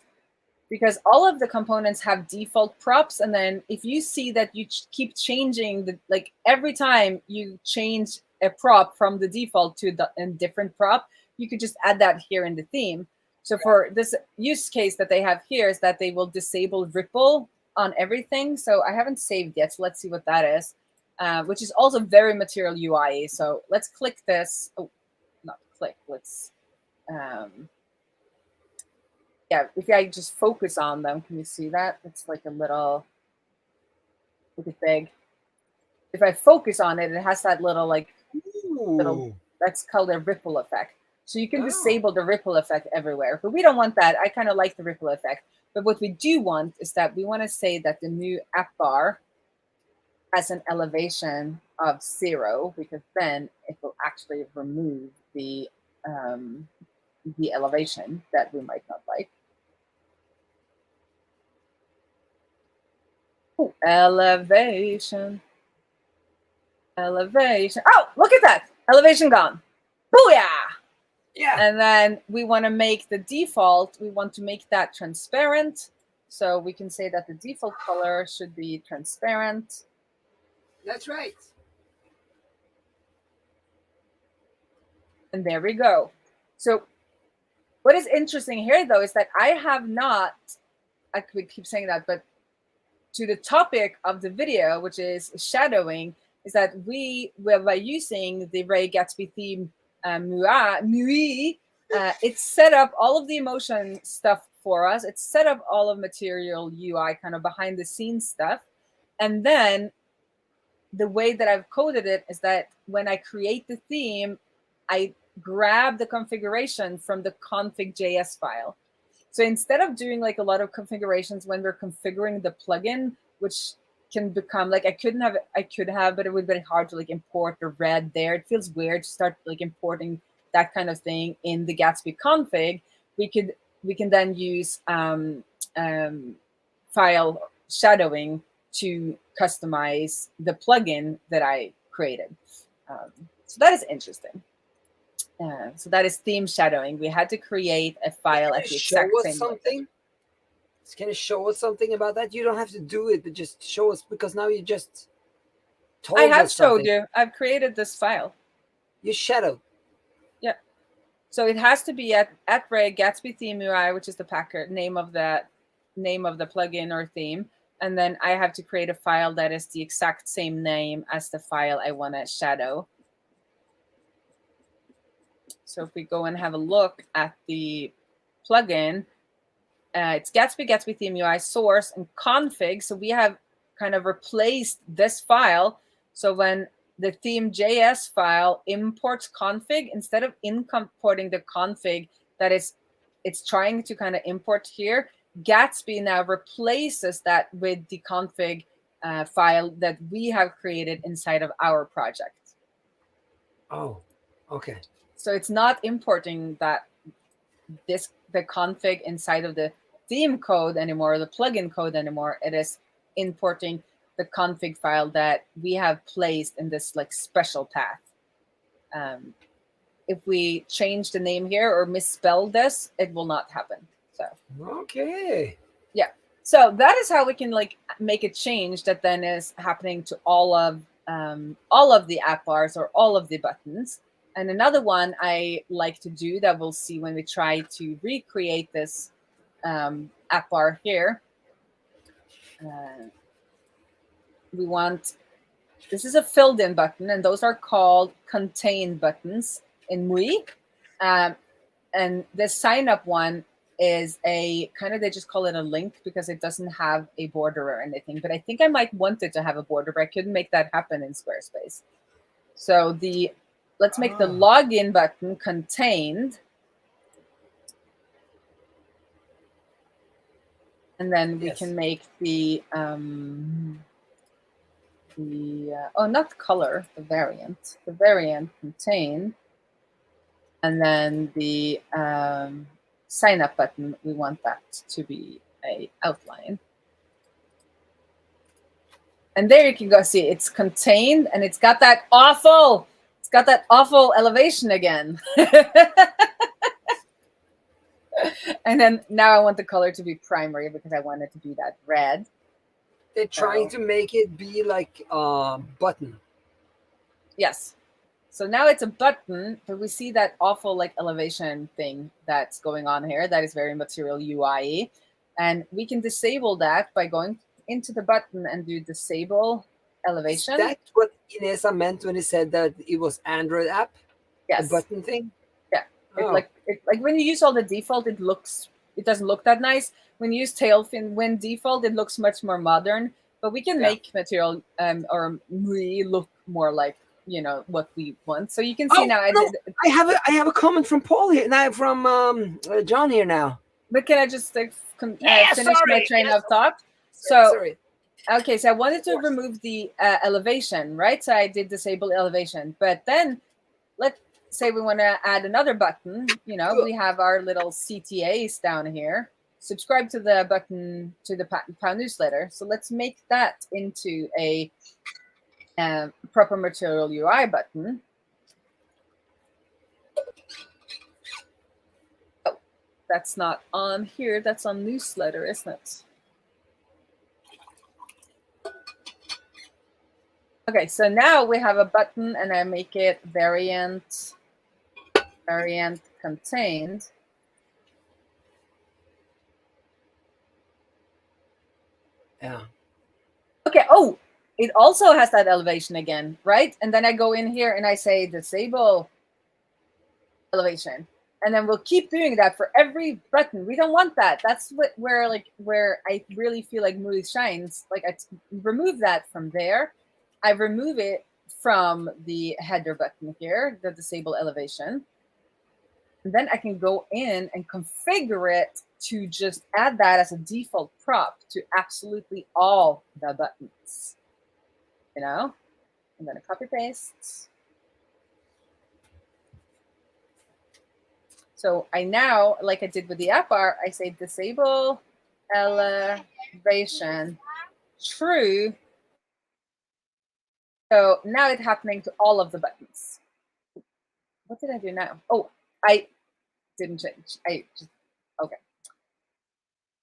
Because all of the components have default props. And then if you see that you keep changing, every time you change a prop from the default to a different prop, you could just add that here in the theme. So for this use case that they have here is that they will disable ripple on everything. So I haven't saved yet. So let's see what that is, which is also very Material UI. So let's click this. Oh, not click. Let's, if I just focus on them, can you see that? It's like a little big. If I focus on it, it has that little that's called a ripple effect. So you can disable the ripple effect everywhere, but we don't want that. I kind of like the ripple effect. But what we do want is that we want to say that the new app bar has an elevation of 0, because then it will actually remove the elevation that we might not like. Ooh, elevation. Elevation. Oh, look at that. Elevation gone. Booyah! Yeah. And then we want to make the default, we want to make that transparent. So we can say that the default color should be transparent. That's right. And there we go. So what is interesting here, though, is that I have not, I could keep saying that, but to the topic of the video, which is shadowing, is that we by using the Raae Gatsby theme MUI, it's set up all of the emotion stuff for us. It's set up all of material UI, kind of behind the scenes stuff. And then the way that I've coded it is that when I create the theme, I grab the configuration from the config.js file. So instead of doing like a lot of configurations when we're configuring the plugin, which can become like I could have, but it would be hard to like import the red there. It feels weird to start like importing that kind of thing in the Gatsby config. We can then use file shadowing to customize the plugin that I created. So that is interesting. So that is theme shadowing. We had to create a file at the exact same something. Can you show us something about that? You don't have to do it, but just show us, because now you just told us. I have showed you. I've created this file. You shadowed. Yeah. So it has to be at Raae Gatsby theme UI, which is the packer name of the plugin or theme, and then I have to create a file that is the exact same name as the file I want to shadow. So if we go and have a look at the plugin, it's Gatsby theme UI source and config. So we have kind of replaced this file. So when the theme.js file imports config, instead of importing the config that it's trying to kind of import here, Gatsby now replaces that with the config file that we have created inside of our project. Oh, okay. So it's not importing the config inside of the theme code anymore, the plugin code anymore. It is importing the config file that we have placed in this like special path. If we change the name here or misspell this, it will not happen. So okay. Yeah. So that is how we can like make a change that then is happening to all of the app bars or all of the buttons. And another one I like to do that we'll see when we try to recreate this app bar here. We want, this is a filled in button, and those are called contain buttons in MUI. And the sign up one is a kind of, they just call it a link because it doesn't have a border or anything. But I think I might want it to have a border, but I couldn't make that happen in Squarespace. So let's make the login button contained. And then we can make the not color, the variant contain. And then the sign up button, we want that to be a outline. And there you can go see it's contained, and it's got that awful elevation again. And then now I want the color to be primary because I want it to be that red. They're trying to make it be like a button. Yes. So now it's a button, but we see that awful like elevation thing that's going on here. That is very material UI. And we can disable that by going into the button and do disable elevation. That's what Inesa meant when he said that it was Android app? Yes. The button thing? Yeah. Like when you use all the default, it doesn't look that nice. When you use Tailfin when default, it looks much more modern. But we can make material or MUI look more like, you know, what we want. So you can see now. I have a comment from Paul here now, from John here now. But can I just finish my train of thought? Sorry. Okay, so I wanted to remove the elevation, right? So I did disable elevation. But then let's say we want to add another button. You know, we have our little CTAs down here. subscribe to the button to the POW newsletter. So let's make that into a proper material UI button. Oh, that's not on here. That's on newsletter, isn't it? Okay, so now we have a button, and I make it variant contained. Yeah. Okay. Oh, it also has that elevation again, right? And then I go in here and I say disable elevation, and then we'll keep doing that for every button. We don't want that. That's where I really feel like MUI shines. Like I remove that from there. I remove it from the header button here, the disable elevation. And then I can go in and configure it to just add that as a default prop to absolutely all the buttons. You know? I'm going to copy paste. So I now, like I did with the app bar, I say disable elevation true. So now it's happening to all of the buttons. What did I do now? Oh, I didn't change. I just, okay.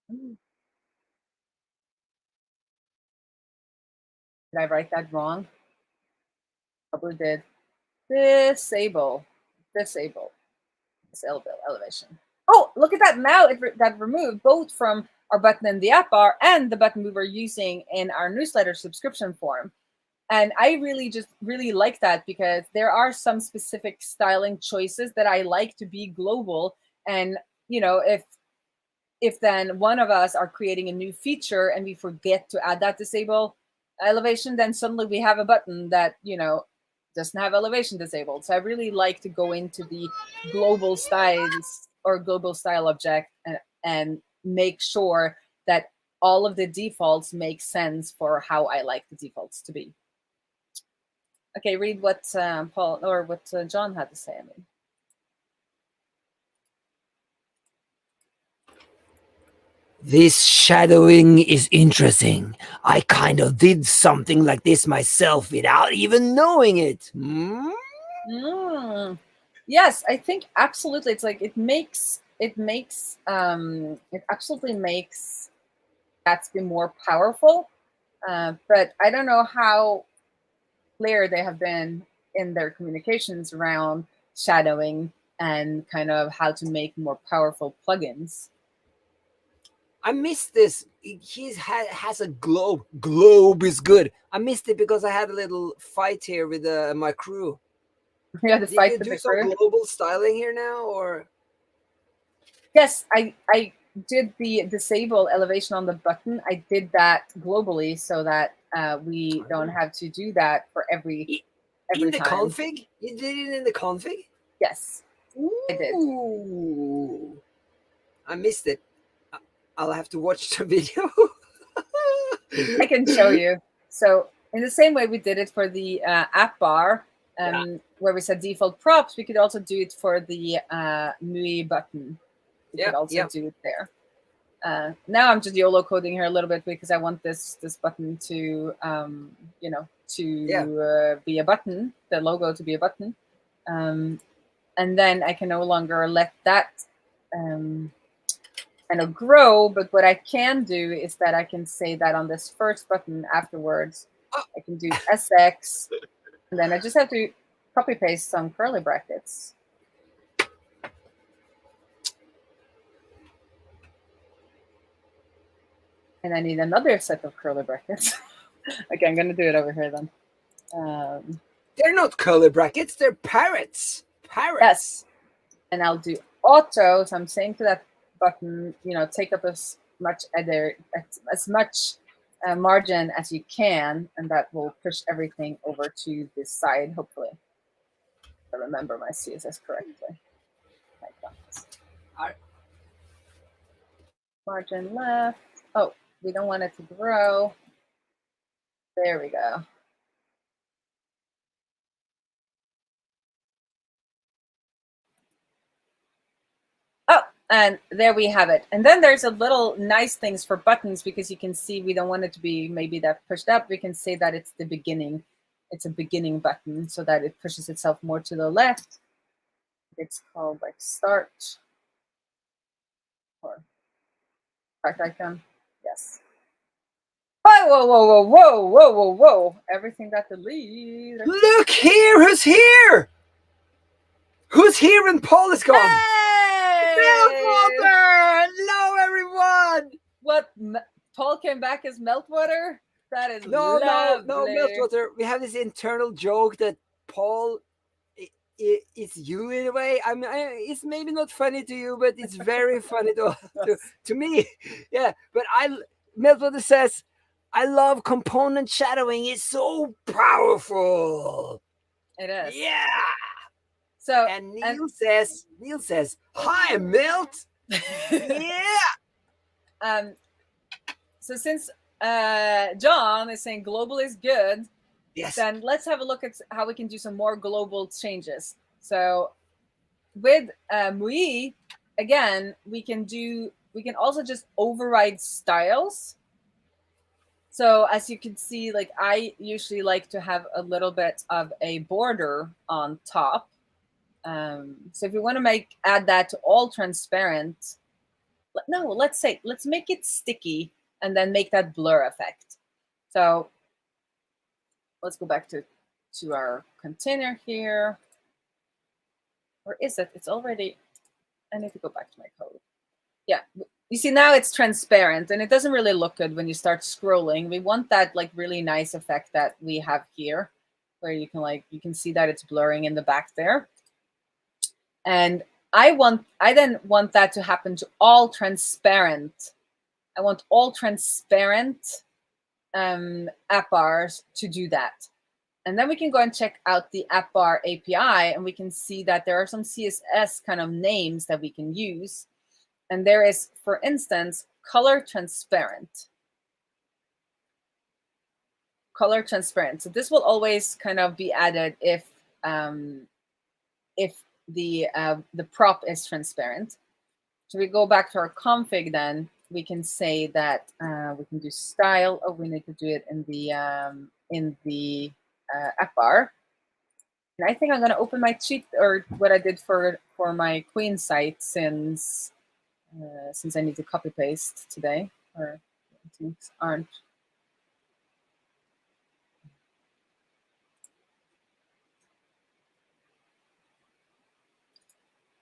Did I write that wrong? Probably did. Disable elevation. Oh, look at that. Now that removed both from our button in the app bar and the button we were using in our newsletter subscription form. And I really like that, because there are some specific styling choices that I like to be global. And, you know, if then one of us are creating a new feature and we forget to add that disable elevation, then suddenly we have a button that, you know, doesn't have elevation disabled. So I really like to go into the global styles or global style object and make sure that all of the defaults make sense for how I like the defaults to be. Okay, read what Paul or what John had to say. I mean, this shadowing is interesting. I kind of did something like this myself without even knowing it. Yes, I think absolutely. It's like it absolutely makes Gatsby more powerful. But I don't know how clear they have been in their communications around shadowing and kind of how to make more powerful plugins. I missed this. He has a globe. Globe is good. I missed it because I had a little fight here with my crew. Yeah, the Did fight you with do the some crew. global styling here now, or? Yes, I did the disable elevation on the button. I did that globally so that we don't have to do that for every in the time. config? You did it in the config? Yes, I did. Ooh, I missed it. I'll have to watch the video. I can show you. So in the same way we did it for the app bar, where we said default props, we could also do it for the MUI button. We could also do it there. Now I'm just YOLO coding here a little bit because I want this button to, you know, to be a button, the logo to be a button. And then I can no longer let that kind of grow. But what I can do is that I can say that on this first button afterwards, I can do SX, and then I just have to copy paste some curly brackets. And I need another set of curly brackets. Okay, I'm going to do it over here then. They're not curly brackets, they're parrots. Parrots. Yes. And I'll do auto. So I'm saying to that button, you know, take up as much margin as you can, and that will push everything over to this side, hopefully. If I remember my CSS correctly. Like that. All right. Margin left. Oh, we don't want it to grow. There we go. Oh, And there we have it. And then there's a little nice things for buttons, because you can see we don't want it to be maybe that pushed up. We can say that it's the beginning. It's a beginning button so that it pushes itself more to the left. It's called like start or start icon. Yes. Whoa, whoa, whoa, whoa, whoa, whoa, whoa. Everything got deleted. Look here, who's here? Who's here when Paul is gone? Hey! Meltwater! Hello, everyone! What? Paul came back as Meltwater? That is no, lovely. no, Meltwater. We have this internal joke that Paul is you in a way. I mean, it's maybe not funny to you, but it's very funny to me. Yeah, but Meltwater says, I love component shadowing. It's so powerful. It is. Yeah. So and Neil says, hi, Milt. Yeah. So since John is saying global is good, yes, then let's have a look at how we can do some more global changes. So with MUI, again, we can also just override styles. So as you can see, like I usually like to have a little bit of a border on top. So if you want to add that to all transparent, let's make it sticky and then make that blur effect. So let's go back to our container here. Or is it? It's already, I need to go back to my code. Yeah, you see now it's transparent and it doesn't really look good when you start scrolling. We want that like really nice effect that we have here, where you can see that it's blurring in the back there. And I then want that to happen to all transparent. I want all transparent app bars to do that. And then we can go and check out the app bar API, and we can see that there are some CSS kind of names that we can use. And there is, for instance, color transparent. Color transparent. So this will always kind of be added if the prop is transparent. So we go back to our config, then we can say that we can do style. Oh, we need to do it in the app bar. And I think I'm going to open my cheat, or what I did for my Queen site, since I need to copy paste today, or things aren't.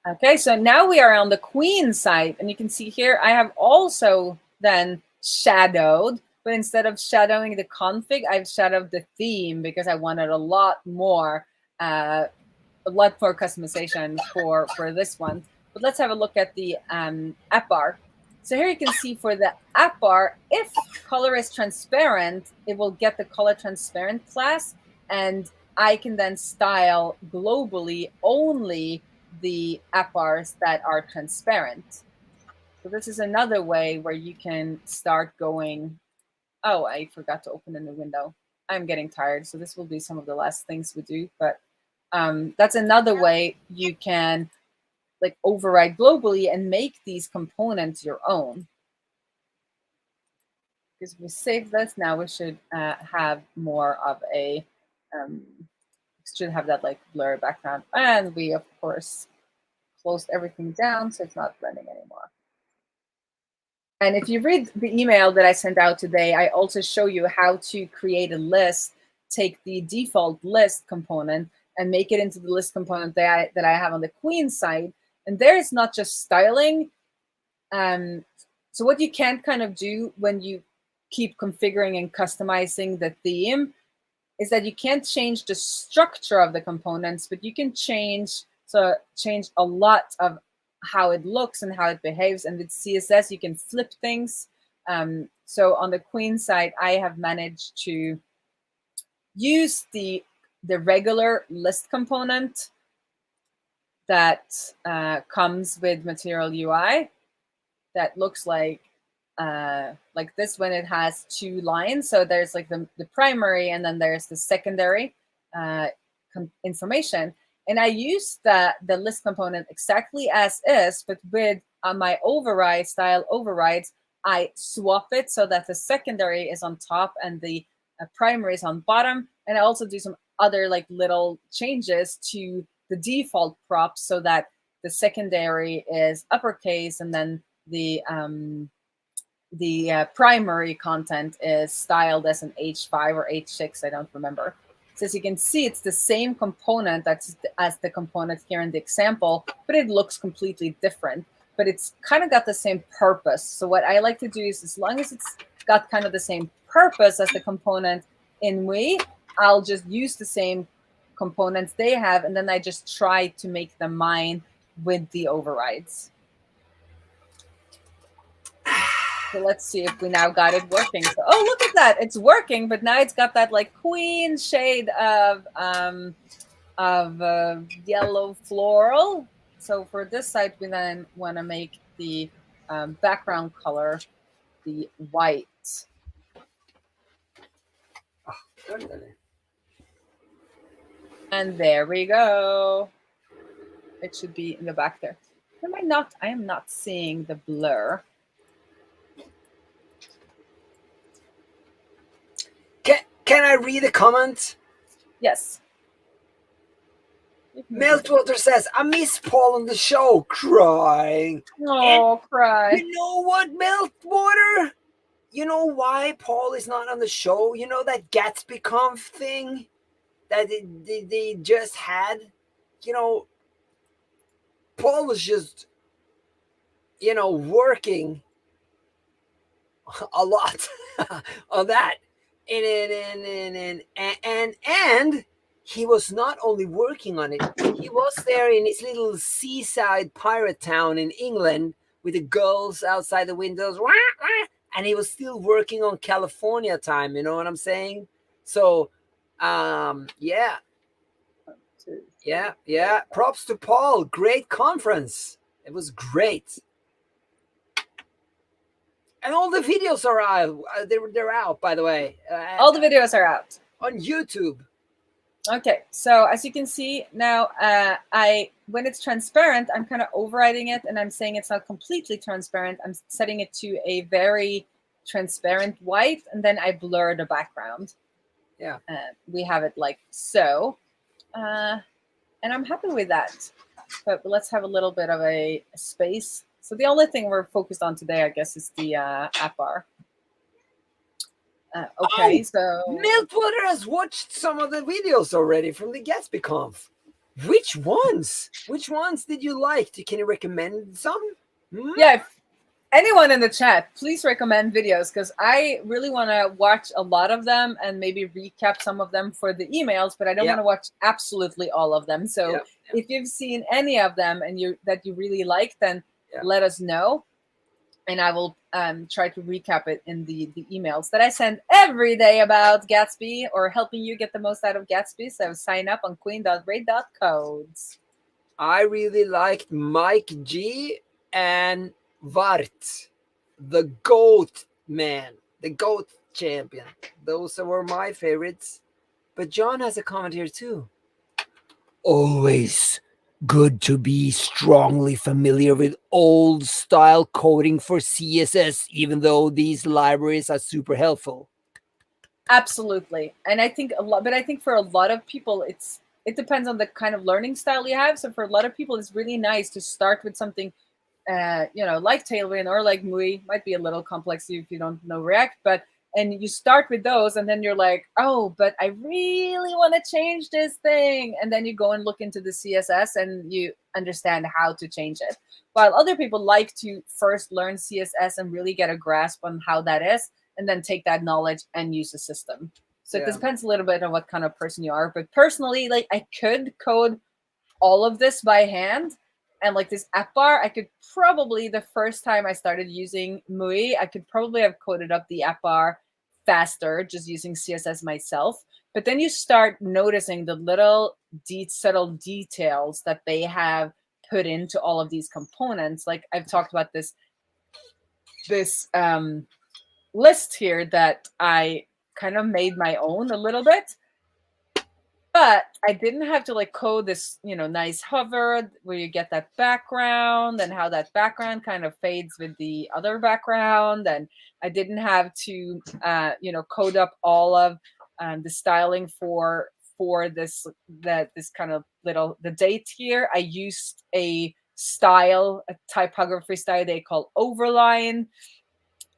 Okay, so now we are on the Queen site, and you can see here I have also then shadowed, but instead of shadowing the config, I've shadowed the theme because I wanted a lot more customization for this one. But let's have a look at the app bar. So here you can see for the app bar, if color is transparent, it will get the color transparent class, and I can then style globally only the app bars that are transparent. So this is another way where you can start going. Oh, I forgot to open a new window. I'm getting tired, so this will be some of the last things we do. But that's another way you can like override globally and make these components your own. Because if we save this, now we should have more of a should have that like blur background, and we of course closed everything down so it's not blending anymore. And if you read the email that I sent out today, I also show you how to create a list, take the default list component and make it into the list component that I have on the Queen side. And there is not just styling. So what you can kind of do when you keep configuring and customizing the theme is that you can't change the structure of the components, but you can change a lot of how it looks and how it behaves. And with CSS, you can flip things. So on the Queen side, I have managed to use the regular list component that comes with Material UI that looks like this when it has two lines. So there's like the primary, and then there's the secondary information. And I use the list component exactly as is, but with on my override style overrides, I swap it so that the secondary is on top and the primary is on bottom. And I also do some other like little changes to the default props so that the secondary is uppercase and then the primary content is styled as an H5 or H6, I don't remember. So as you can see, it's the same component as the component here in the example, but it looks completely different. But it's kind of got the same purpose. So what I like to do is, as long as it's got kind of the same purpose as the component in MUI, I'll just use the same components they have, and then I just try to make them mine with the overrides. So let's see if we now got it working. So, oh, look at that. It's working, but now it's got that like queen shade of yellow floral. So for this side, we then want to make the background color the white. And there we go. It should be in the back there. Am I not? I am not seeing the blur. Can I read a comment? Yes. Meltwater says, I miss Paul on the show, crying. Oh, cry. You know what, Meltwater? You know why Paul is not on the show? You know that Gatsby Conf thing that they just had? You know, Paul was just, working a lot on that. And he was not only working on it, he was there in his little seaside pirate town in England with the girls outside the windows, and he was still working on California time, you know what I'm saying? So, yeah. Props to Paul. Great conference. It was great. And all the videos are out. They're out, by the way. All the videos are out on YouTube. Okay, so as you can see now, when it's transparent, I'm kind of overriding it, and I'm saying it's not completely transparent. I'm setting it to a very transparent white, and then I blur the background. Yeah, we have it like so, and I'm happy with that. But let's have a little bit of a space. So the only thing we're focused on today, I guess, is the app bar. Okay, so Meltwater has watched some of the videos already from the Gatsby Conf. Which ones? Which ones did you like? Can you recommend some? Yeah, if anyone in the chat, please recommend videos, because I really want to watch a lot of them and maybe recap some of them for the emails, but I don't want to watch absolutely all of them. So if you've seen any of them and that you really like, then let us know. And I will try to recap it in the emails that I send every day about Gatsby, or helping you get the most out of Gatsby. So sign up on queen.raae.codes. I really liked Mike G and Vart, the GOAT man, the GOAT champion. Those were my favorites. But John has a comment here too. Always good to be strongly familiar with old style coding for CSS, even though these libraries are super helpful. Absolutely. And I think for a lot of people, it depends on the kind of learning style you have. So for a lot of people, it's really nice to start with something, like Tailwind or like MUI. Might be a little complex if you don't know React, and you start with those, and then you're like, oh, but I really want to change this thing. And then you go and look into the CSS and you understand how to change it. While other people like to first learn CSS and really get a grasp on how that is, and then take that knowledge and use the system. So it depends a little bit on what kind of person you are. But personally, like, I could code all of this by hand. And like this app bar, I could probably, the first time I started using MUI, I could probably have coded up the app bar faster just using CSS myself. But then you start noticing the little subtle details that they have put into all of these components. Like I've talked about this list here that I kind of made my own a little bit. but I didn't have to like code this, nice hover where you get that background and how that background kind of fades with the other background. And I didn't have to, code up all of the styling for this kind of the date here. I used a typography style they call Overline,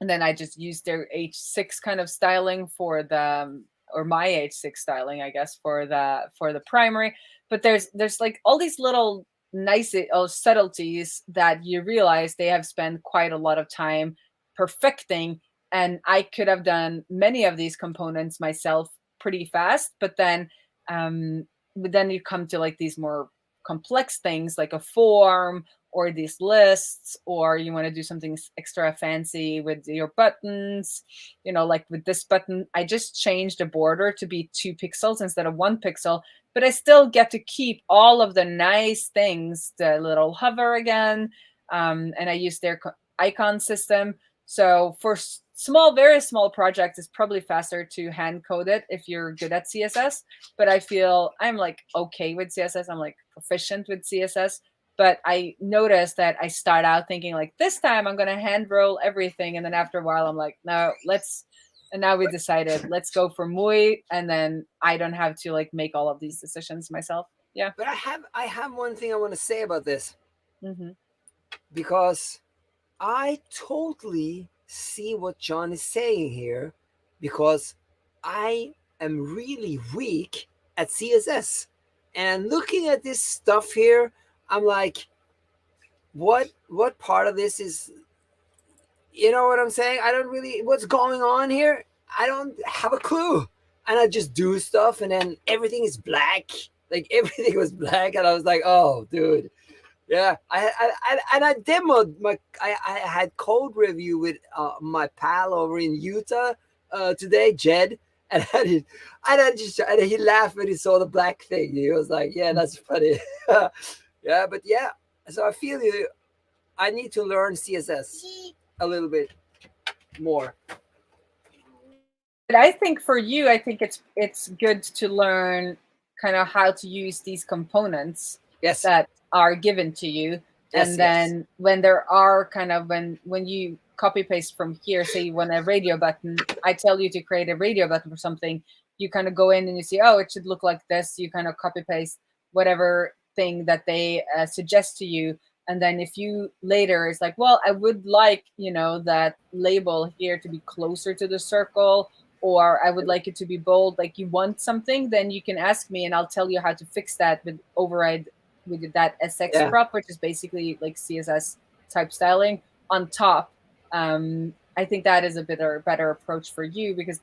and then I just used their H6 kind of styling for the or my H6 styling, I guess, for the primary. But there's like all these little nice subtleties that you realize they have spent quite a lot of time perfecting, and I could have done many of these components myself pretty fast. But then you come to like these more complex things like a form or these lists, or you want to do something extra fancy with your buttons, like with this button, I just changed the border to be 2 pixels instead of 1 pixel, but I still get to keep all of the nice things, the little hover again, and I use their icon system. So for very small projects, it's probably faster to hand code it if you're good at CSS. But I feel I'm like okay with CSS. I'm like proficient with CSS. But I noticed that I start out thinking like, this time I'm going to hand roll everything. And then after a while, I'm like, no, and now we decided, let's go for MUI. And then I don't have to like make all of these decisions myself. Yeah. But I have one thing I want to say about this. Mm-hmm. Because I totally see what John is saying here, because I am really weak at CSS. And looking at this stuff here, I'm like, what part of this is, you know what I'm saying? I don't really, what's going on here? I don't have a clue. And I just do stuff, and then everything is black. Like everything was black, and I was like, oh, dude. Yeah, I demoed I had code review with my pal over in Utah today, Jed, and he laughed when he saw the black thing. He was like, "Yeah, that's funny." Yeah, but yeah, so I feel you. I need to learn CSS a little bit more. But I think for you, I think it's good to learn kind of how to use these components Yes. that are given to you. Yes, And then when there are kind of when you copy paste from here, say you want a radio button, I tell you to create a radio button for something, you kind of go in and you see, oh, it should look like this. You kind of copy paste whatever thing that they suggest to you. And then if you later is like, well, I would like, that label here to be closer to the circle, or I would like it to be bold, like you want something, then you can ask me and I'll tell you how to fix that with override with that SX prop, which is basically like CSS type styling on top. I think that is a better approach for you, because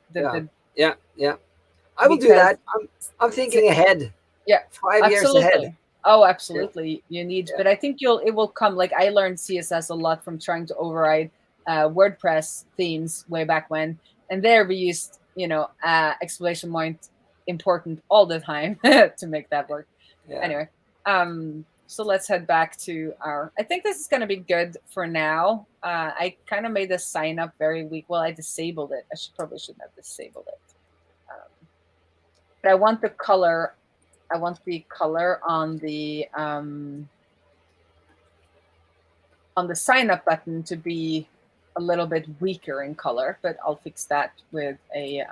yeah. I will do that. I'm thinking ahead. Yeah, 5 years ahead. Oh, absolutely. You need, but I think it will come. Like I learned CSS a lot from trying to override WordPress themes way back when, and there we used exclamation point important all the time to make that work. Yeah. Anyway, so let's head back to I think this is going to be good for now. I kind of made the sign up very weak. Well, I disabled it. I probably shouldn't have disabled it. But I want the color. I want the color on the sign up button to be a little bit weaker in color, but I'll fix that with a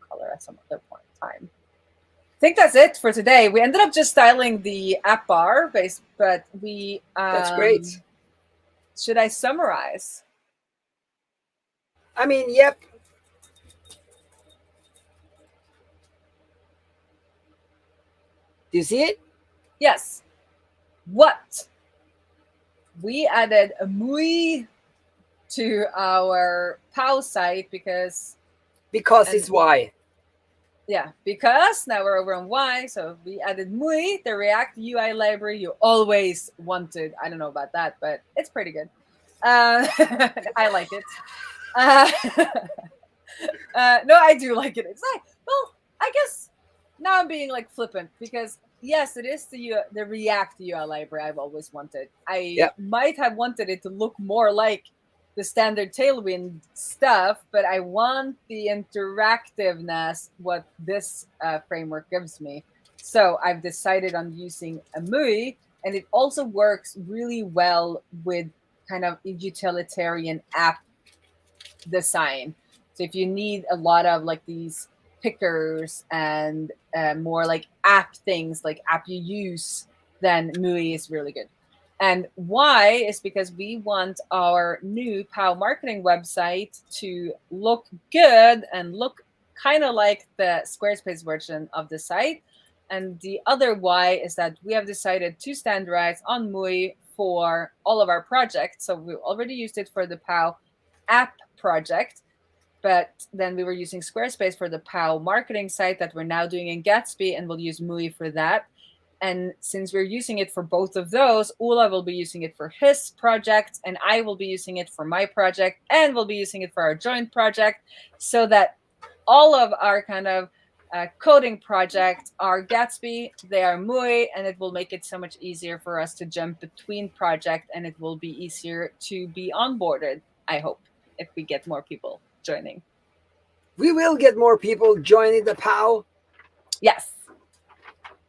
color at some other point in time. I think that's it for today. We ended up just styling the app bar base, but we that's great. Should I summarize? I mean, yep. Do you see it? Yes. What? We added a MUI to our POW site because it's Y. Yeah, because now we're over on Y, so we added MUI, the React UI library you always wanted. I don't know about that, but it's pretty good. I like it. No, I do like it. It's like, well, I guess now I'm being like flippant, because yes, it is the React UI library I've always wanted. I might have wanted it to look more like the standard Tailwind stuff, but I want the interactiveness what this framework gives me. So I've decided on using a MUI, and it also works really well with kind of utilitarian app design. So if you need a lot of like these pickers and more like app things, like app you use, then MUI is really good. And why is because we want our new POW marketing website to look good and look kind of like the Squarespace version of the site. And the other why is that we have decided to standardize on MUI for all of our projects. So we already used it for the POW app project, but then we were using Squarespace for the POW marketing site that we're now doing in Gatsby, and we'll use MUI for that. And since we're using it for both of those, Ola will be using it for his project, and I will be using it for my project, and we'll be using it for our joint project, so that all of our kind of coding projects are Gatsby, they are MUI, and it will make it so much easier for us to jump between projects, and it will be easier to be onboarded, I hope, if we get more people joining. We will get more people joining the POW. Yes.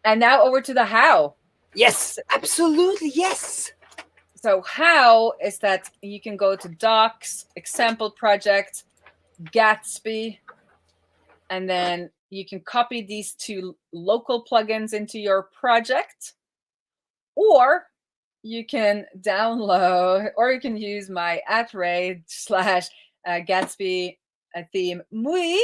And now over to the how. Yes, absolutely, yes. So how is that you can go to Docs, Example Project, Gatsby, and then you can copy these two local plugins into your project, or you can download, or you can use my @Raae / Gatsby theme MUI,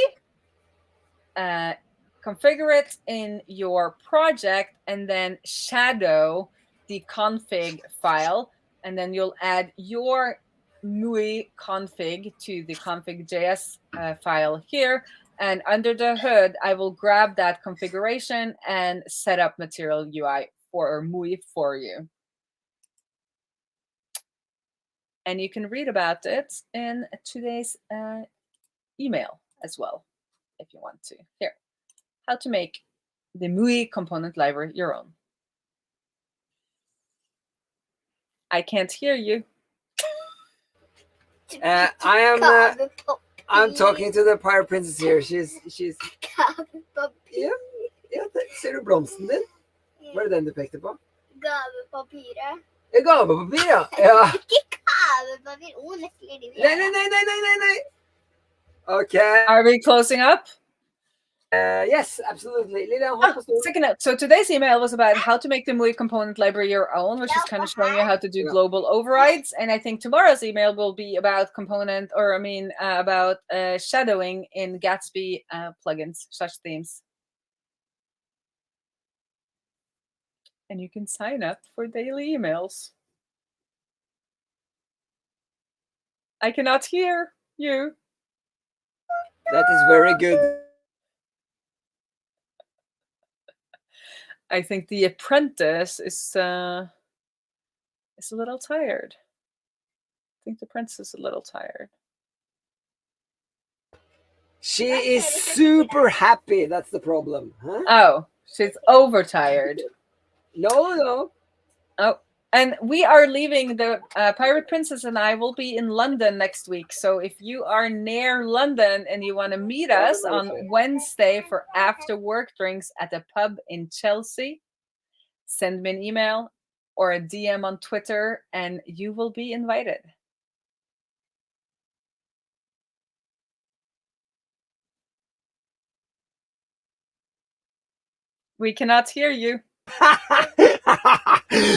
configure it in your project, and then shadow the config file, and then you'll add your MUI config to the config.js file here. And under the hood, I will grab that configuration and set up Material UI for MUI for you. And you can read about it in today's email as well, if you want to. Here, how to make the MUI component library your own. I can't hear you. I'm talking to the Pirate Princess here. She's ja, ser du blomsten din? Var det den du pekte på? Gavepapiret. Gavepapir, ja. Ja. Ikke gavepapir. Nei. Okay. Are we closing up? Yes, absolutely. Second note. So today's email was about how to make the MUI component library your own, which is kind of showing you how to do global overrides. And I think tomorrow's email will be about component, or about shadowing in Gatsby plugins, such themes. And you can sign up for daily emails. I cannot hear you. That is very good. I think the apprentice is a little tired. I think the princess is a little tired. She is super happy. That's the problem. Huh? Oh, she's overtired. No. Oh, and we are leaving. The Pirate Princess and I will be in London next week. So if you are near London and you want to meet us on Wednesday for after work drinks at a pub in Chelsea, send me an email or a DM on Twitter and you will be invited. We cannot hear you.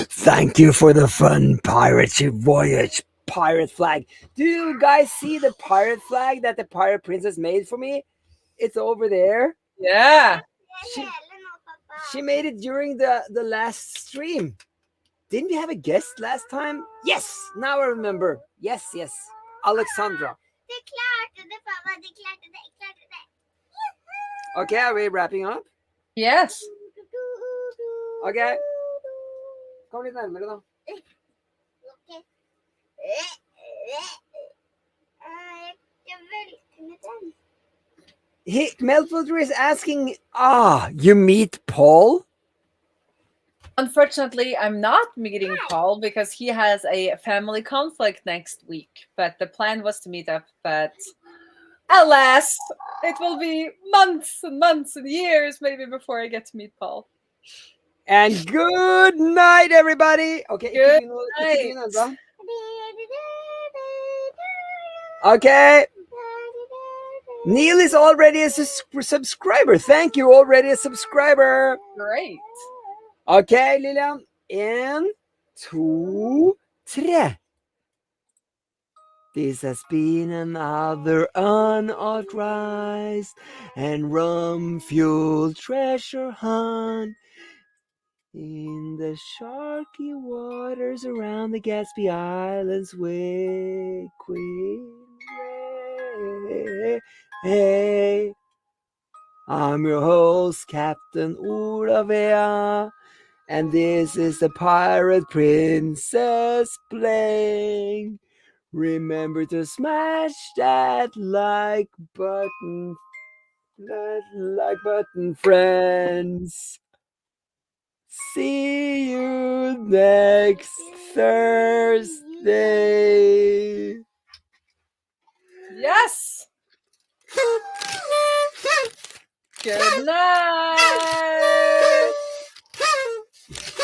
Thank you for the fun piracy voyage, pirate flag. Do you guys see the pirate flag that the Pirate Princess made for me? It's over there. Yeah. She made it during the last stream. Didn't we have a guest last time? Yes, now I remember. Yes. Alexandra. Okay, are we wrapping up? Yes. Okay. Kom litt nærmere, da. Melfilter is asking, you meet Paul? Unfortunately, I'm not meeting Paul because he has a family conflict next week. But the plan was to meet up, but alas, it will be months and months and years maybe before I get to meet Paul. And good night, everybody. Okay, Good ikke night. begynn ennå. Okay. Neil is already a subscriber. Thank you, already a subscriber. Great. Okay, Lillian. 1, 2, 3. This has been another unauthorized and rum-fueled treasure hunt in the sharky waters around the Gatsby Islands with Queen Raae. Hey, I'm your host, Captain Olavea, and this is the Pirate Princess playing. Remember to smash that like button, friends. See you next Thursday. Yes. Good night.